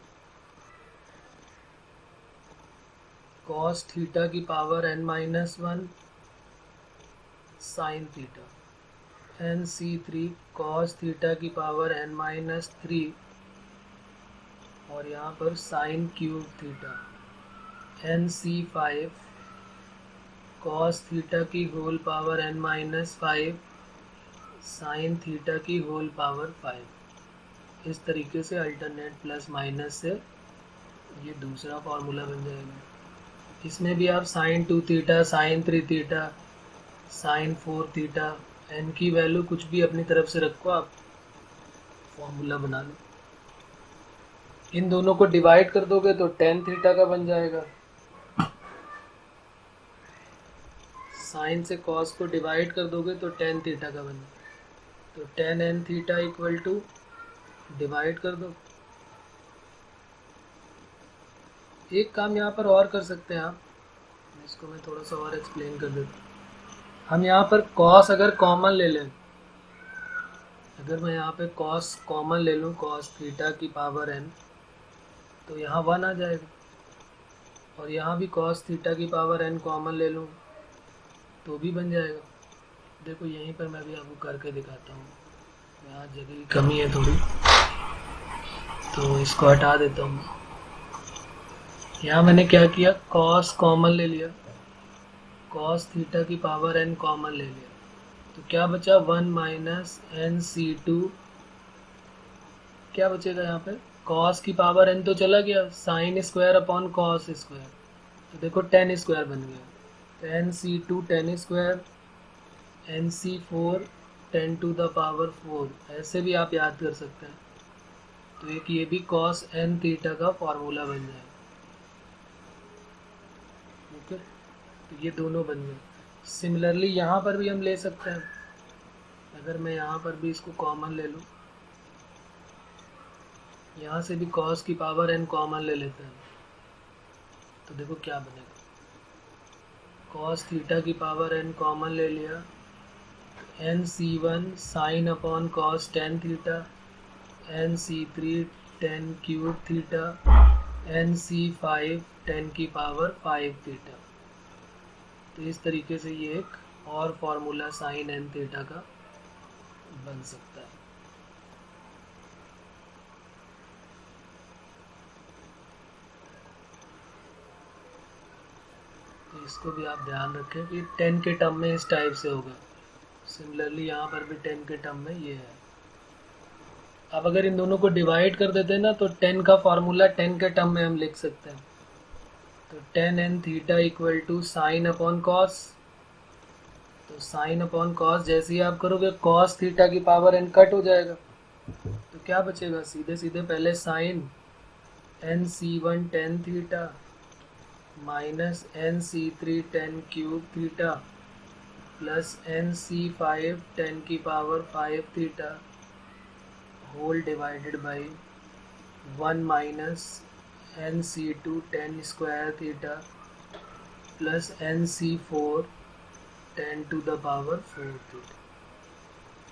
cos थीटा की power n minus 1 sine theta, nc3 cos theta की पावर n माइनस 3 और यहाँ पर sine cube theta, nc5 cos theta की whole power n minus 5 sine theta की होल पावर 5। इस तरीके से अल्टरनेट प्लस माइनस से ये दूसरा फार्मूला बन जाएगा। इसमें भी आप sine 2 theta, sine 3 theta, sine 4 theta, n की वैल्यू कुछ भी अपनी तरफ से रखो, आप फॉर्मूला बना लो। इन दोनों को डिवाइड कर दोगे तो tan थीटा का बन जाएगा, साइन से cos को डिवाइड कर दोगे तो tan थीटा का बन जाएगा। तो tan n theta equal to divide कर दो। एक काम यहाँ पर और कर सकते हैं आप, इसको मैं थोड़ा सा और एक्सप्लेन कर देता हूँ। हम यहाँ पर cos अगर कॉमन ले लें, अगर मैं यहाँ पे cos कॉमन ले लूँ, cos थीटा की पावर n, तो यहाँ 1 आ जाएगा और यहाँ भी cos थीटा की पावर n कॉमन ले लूँ तो भी बन जाएगा। देखो यहीं पर मैं भी आपको करके दिखाता हूँ, यहाँ जगह की कमी है थोड़ी तो इसको हटा देता हूँ। यहाँ मैंने क्या किया, cos कॉमन ले लिया, cos थीटा की पावर n कॉमन ले लिया, तो क्या बचा 1 माइनस nc2, क्या बचेगा यहाँ पे, cos की पावर n तो चला गया, sine square upon cos square, तो देखो tan स्क्वायर बन गया, तो nc2 tan square, nc4 10 to the power 4, ऐसे भी आप याद कर सकते हैं। तो एक ये भी cos n थीटा का फॉर्मूला बन जाएगा। ओके, तो ये दोनों बन गए। सिमिलरली यहाँ पर भी हम ले सकते हैं, अगर मैं यहाँ पर भी इसको कॉमन ले लूँ, यहाँ से भी cos की पावर n कॉमन ले लेते हैं, तो देखो क्या बनेगा, cos थीटा की पावर n कॉमन ले लिया, nc1 sine upon cos tan theta, nc3 tan cube theta, nc5 tan की पावर 5 थीटा। तो इस तरीके से ये एक और फॉर्मूला साइन n थीटा का बन सकता है। तो इसको भी आप ध्यान रखें कि 10 के टर्म में इस टाइप से होगा। सिमिलरली यहाँ पर भी 10 के टर्म में ये है। अब अगर इन दोनों को डिवाइड कर देते हैं ना तो 10 का फॉर्मूला 10 के टर्म में हम लिख सकते हैं। तो tan n theta equal to sine upon cos, तो साइन अपॉन कॉस जैसे ही आप करोगे cos थीटा की पावर n कट हो जाएगा, तो क्या बचेगा, सीधे सीधे पहले sine nc1 tan theta minus nc3 tan cube theta plus nc5 tan की power 5 theta whole divided by 1 minus nc2 tan square theta plus nc4 tan to the power 4 theta.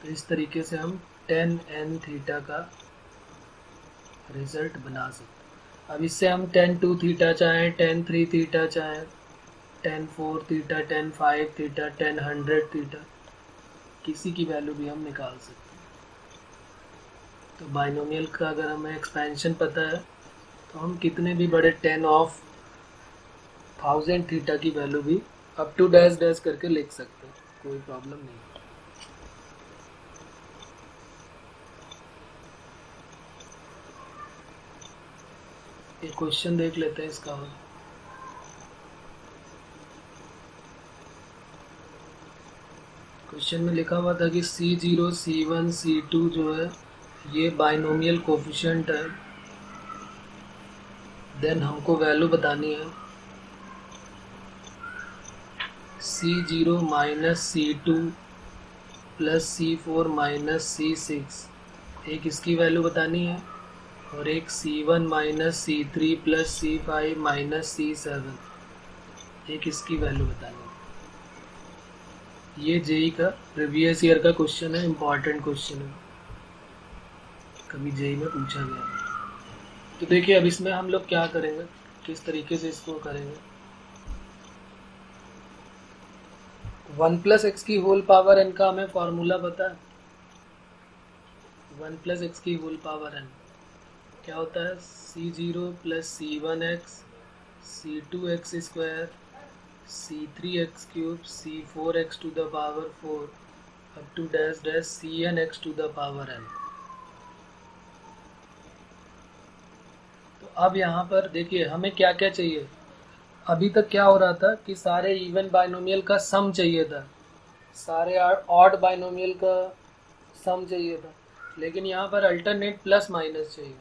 तो इस तरीके से हम tan n थीटा का result बना सकते हैं। अब इससे हम tan 2 थीटा चाहें, tan 3 थीटा चाहें, tan 4 theta, tan 5 theta, tan 100 theta, किसी की वैल्यू भी हम निकाल सकते हैं। तो बाइनोमियल का अगर हमें एक्सपेंशन पता है तो हम कितने भी बड़े 10 ऑफ 1000 थीटा की वैल्यू भी अप टू डैश डैश करके लिख सकते हैं, कोई प्रॉब्लम नहीं। एक क्वेश्चन देख लेते हैं इसका। क्वेश्चन में लिखा हुआ था कि C0, C1, C2 जो है ये बाइनोमियल कोफिशिएंट है, देन हमको वैल्यू बतानी है C0 minus C2 plus C4 minus C6, एक इसकी वैल्यू बतानी है, और एक C1 minus C3 plus C5 minus C7, एक इसकी वैल्यू बतानी है। ये जेई का प्रीवियस ईयर का क्वेश्चन है, इम्पॉर्टेंट क्वेश्चन है, कभी जेई में पूछा गया। तो देखिए अब इसमें हम लोग क्या करेंगे, किस तरीके से इसको करेंगे। 1 प्लस एक्स की होल पावर एन का हमें फॉर्मूला पता है। 1 प्लस एक्स की होल पावर एन क्या होता है, C0 plus C1x C2x square C3x cube C4x to the power 4 up to dash dash Cnx to the power n। तो अब यहाँ पर देखिए हमें क्या क्या चाहिए। अभी तक क्या हो रहा था कि सारे इवन बाइनोमियल का सम चाहिए था, सारे ऑड बाइनोमियल का सम चाहिए था, लेकिन यहाँ पर अल्टरनेट प्लस माइनस चाहिए।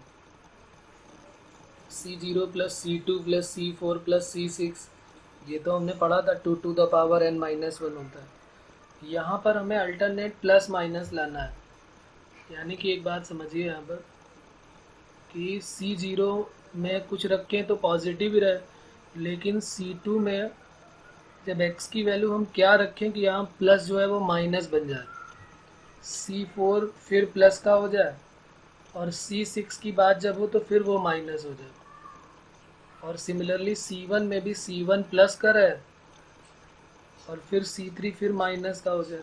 C0 plus C2 plus C4 plus C6, ये तो हमने पढ़ा था 2 to the power n minus 1 होता है। यहाँ पर हमें अल्टरनेट प्लस माइनस लाना है, यानी कि एक बात समझिए यहाँ पर कि C0 में कुछ रखें तो पॉजिटिव ही रहे, लेकिन C2 में जब x की वैल्यू हम क्या रखें कि यहाँ प्लस जो है वो माइनस बन जाए, C4 फिर प्लस का हो जाए, और C6 की बात जब हो तो फिर वो माइनस हो जाए। और सिमिलरली C1 में भी C1 प्लस का रहे और फिर C3 फिर माइनस का हो जाए,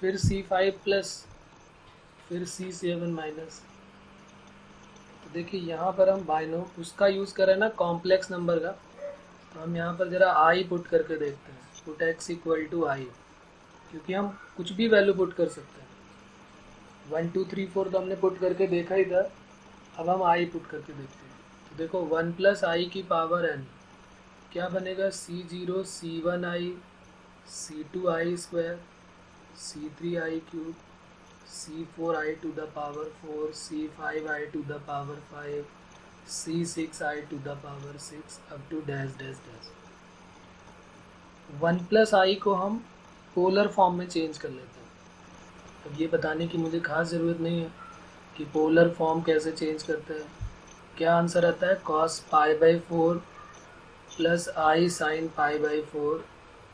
फिर C5 प्लस, फिर C7 माइनस। तो देखिए यहाँ पर हम बाइनो उसका यूज़ करें ना कॉम्प्लेक्स नंबर का, तो हम यहाँ पर ज़रा आई पुट करके देखते हैं, पुट x इक्वल टू आई, क्योंकि हम कुछ भी वैल्यू पुट कर सकते हैं। 1 2 3 4 तो हमने पुट करके देखा ही था, अब हम आई पुट करके देखते हैं। तो देखो 1 प्लस आई की पावर n क्या बनेगा, C0 C1i C2i square C3i cube C4i to the power 4 C5i to the power 5 C6i to the power 6 up to dash dash dash. 1 plus i को हम पोलर फॉर्म में चेंज कर लेते हैं। अब ये बताने की मुझे खास ज़रूरत नहीं है कि पोलर फॉर्म कैसे चेंज करते हैं। क्या आंसर आता है, cos π/4 प्लस आई साइन π/4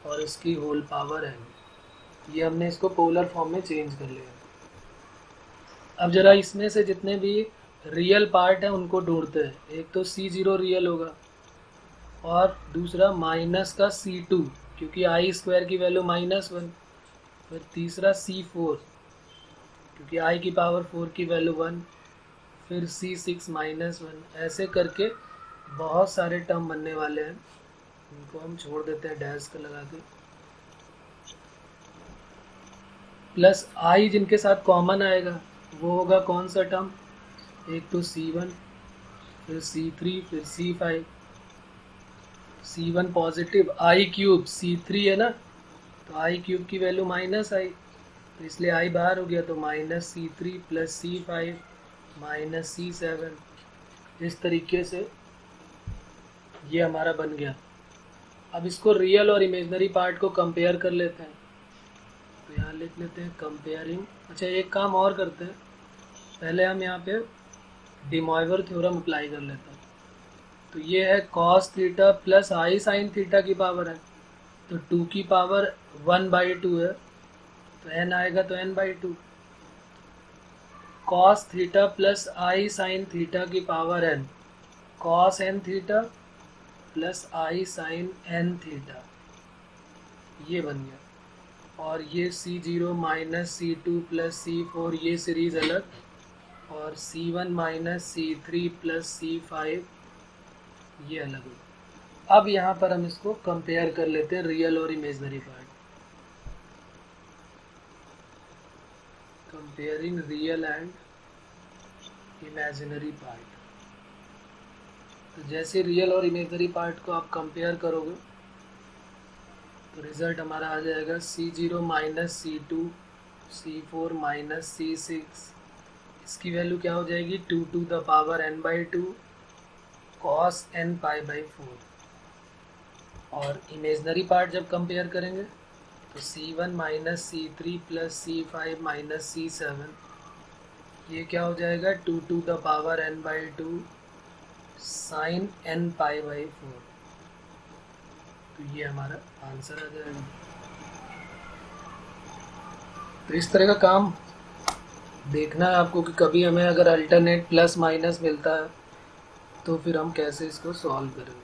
और इसकी होल पावर n। ये हमने इसको पोलर फॉर्म में चेंज कर लिया। अब जरा इसमें से जितने भी रियल पार्ट हैं उनको ढूंढते हैं। एक तो C0 रियल होगा और दूसरा माइनस का C2, क्योंकि आई स्क्वायर की वैल्यू -1, फिर तीसरा C4 क्योंकि आई की पावर 4 की वैल्यू 1, फिर C6 -1। ऐसे करके बहुत सारे टर्म बनने वाले हैं, इनको हम छोड़ देते हैं डैश का लगा के। प्लस आई जिनके साथ कॉमन आएगा वो होगा कौन सा टर्म, एक तो C1, फिर C3, फिर C5। C1 पॉजिटिव, आई क्यूब C3 है ना, तो आई क्यूब की वैल्यू माइनस आई, तो इसलिए आई बाहर हो गया, तो -C3 plus C5 minus C7। इस तरीके से ये हमारा बन गया। अब इसको रियल और इमेजनरी पार्ट को कंपेयर कर लेते हैं, तो यहाँ लिख लेते हैं कंपेयरिंग। अच्छा एक काम और करते हैं, पहले हम यहाँ पे डी मॉइवर थ्योरम अप्लाई कर लेते हैं। तो ये है cos theta plus i sine theta की पावर है, तो 2 की पावर 1/2 है, तो n आएगा तो n/2। cos theta plus i sine theta की power n, cos n theta plus i sine n theta, ये बन गया। और ये C0 minus C2 plus C4, ये सीरीज़ अलग, और C1 minus C3 plus C5 ये अलग हो। अब यहाँ पर हम इसको कंपेयर कर लेते हैं रियल और imaginary part. Comparing real and imaginary part. तो जैसे रियल और इमेजनरी पार्ट को आप कंपेयर करोगे तो रिजल्ट हमारा आ जाएगा C0 minus C2 C4 minus C6। इसकी वैल्यू क्या हो जाएगी 2 to the power n/2 cos n pi by 4। और इमेजनरी पार्ट जब कंपेयर करेंगे तो C1 minus C3 plus C5 minus C7, ये क्या हो जाएगा 2 to the power n/2 sin n pi by 4। तो ये हमारा आंसर आ जाएगा। तो इस तरह का काम देखना है आपको कि कभी हमें अगर अल्टरनेट प्लस माइनस मिलता है तो फिर हम कैसे इसको सॉल्व करेंगे।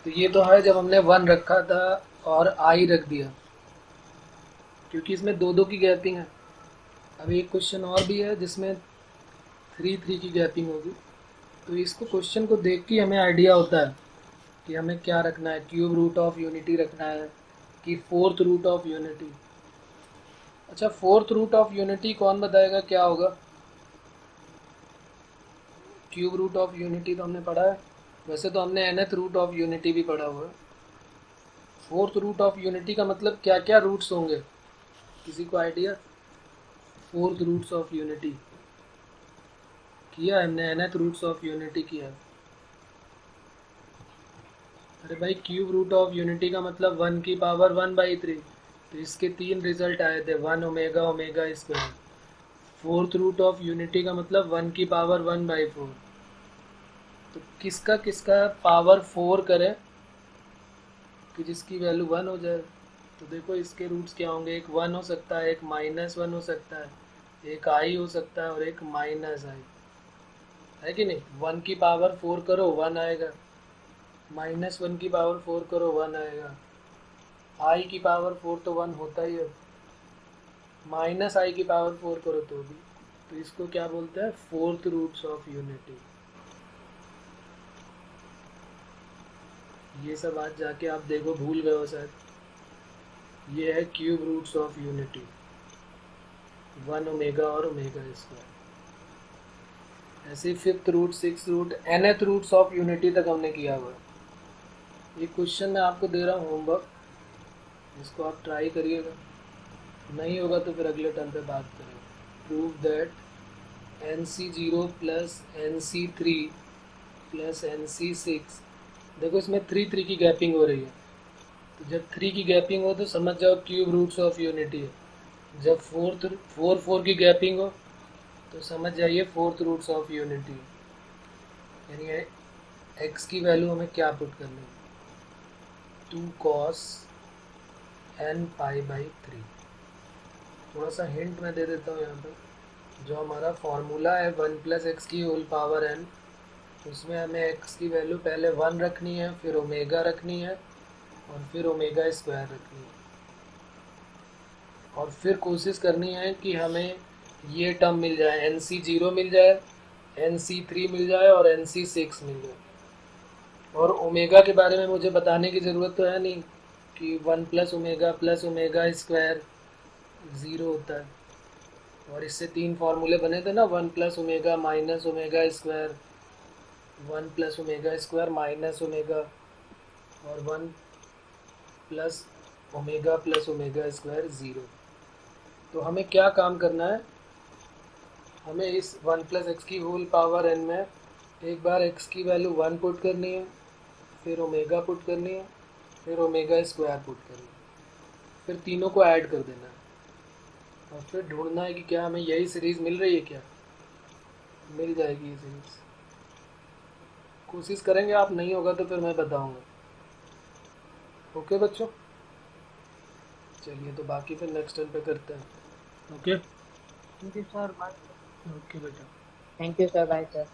तो ये तो है जब हमने 1 रखा था और आई रख दिया, क्योंकि इसमें 2 की गैपिंग है। अब एक क्वेश्चन और भी है जिसमें 3 की गैपिंग होगी। तो इसको क्वेश्चन को देख के हमें आइडिया होता है कि हमें क्या रखना है, क्यूब रूट ऑफ यूनिटी रखना है कि फोर्थ रूट ऑफ यूनिटी। अच्छा, फोर्थ रूट ऑफ यूनिटी कौन बताएगा क्या होगा? क्यूब रूट ऑफ यूनिटी तो हमने पढ़ा है, वैसे तो हमने nth रूट ऑफ यूनिटी भी पढ़ा हुआ है। फोर्थ रूट ऑफ यूनिटी का मतलब क्या क्या रूट्स होंगे, किसी को idea? Fourth roots of unity किया हमने, nth रूट्स ऑफ यूनिटी किया। अरे भाई, क्यूब रूट ऑफ यूनिटी का मतलब 1 की पावर 1/3। तो इसके 3 रिजल्ट आए थे, 1 omega omega square. Fourth root of unity का मतलब 1 की पावर 1/4। तो किसका किसका पावर 4 करें कि जिसकी वैल्यू 1 हो जाए? तो देखो इसके रूट्स क्या होंगे, एक 1 हो सकता है, एक -1 हो सकता है, एक आई हो सकता है और एक -i, है कि नहीं? 1 की पावर 4 करो 1 आएगा, -1 की पावर 4 करो 1 आएगा, आई की पावर 4 तो 1 होता ही है, -i की पावर 4 करो तो भी। तो इसको क्या बोलते हैं? Fourth roots of unity. ये सब आज जाके आप देखो भूल गए हो शायद। ये है cube roots of unity, 1 omega और ओमेगा स्क्वायर। ऐसे 5th root 6th root nth roots of unity तक हमने किया हुआ है। ये क्वेश्चन मैं आपको दे रहा हूँ होमवर्क, इसको आप ट्राई करिएगा, नहीं होगा तो फिर अगले टर्म पे बात करेंगे। Prove that NC0 plus NC3 plus NC6, देखो इसमें 3 की गैपिंग हो रही है। तो जब 3 की गैपिंग हो तो समझ जाओ क्यूब रूट्स ऑफ यूनिटी है। जब 4 की गैपिंग हो तो समझ जाइए फोर्थ रूट्स ऑफ यूनिटी। यानी x की वैल्यू हमें क्या पुट करनी है, 2 cos n pi by 3। थोड़ा सा हिंट मैं दे देता हूँ यहाँ पर, जो हमारा फॉर्मूला है 1 + x की होल पावर n, उसमें हमें x की वैल्यू पहले 1 रखनी है, फिर ओमेगा रखनी है और फिर ओमेगा स्क्वायर रखनी है। और फिर कोशिश करनी है कि हमें ये टर्म मिल जाए, NC0 मिल जाए, NC3 मिल जाए और NC6 मिल जाए। और ओमेगा के बारे में मुझे बताने की ज़रूरत तो है नहीं कि 1 + ओमेगा स्क्वायर 0 होता है। और इससे 3 फार्मूले बने थे ना, 1 + omega minus omega square, 1 + omega square minus omega और 1 + ओमेगा स्क्वायर 0। तो हमें क्या काम करना है, हमें इस 1 + x की होल पावर n में एक बार x की वैल्यू 1 पुट करनी है, फिर ओमेगा पुट करनी है, फिर ओमेगा स्क्वायर पुट करनी है, फिर तीनों को ऐड कर देना है और फिर ढूंढना है कि क्या हमें यही सीरीज़ मिल रही है। क्या मिल जाएगी ये सीरीज़, कोशिश करेंगे। आप नहीं होगा तो फिर मैं बताऊंगा। ओके बच्चों, चलिए तो बाकी फिर नेक्स्ट टाइम पे करते हैं। Okay thank you sir, bye. Okay बेटा, thank you sir, bye sir.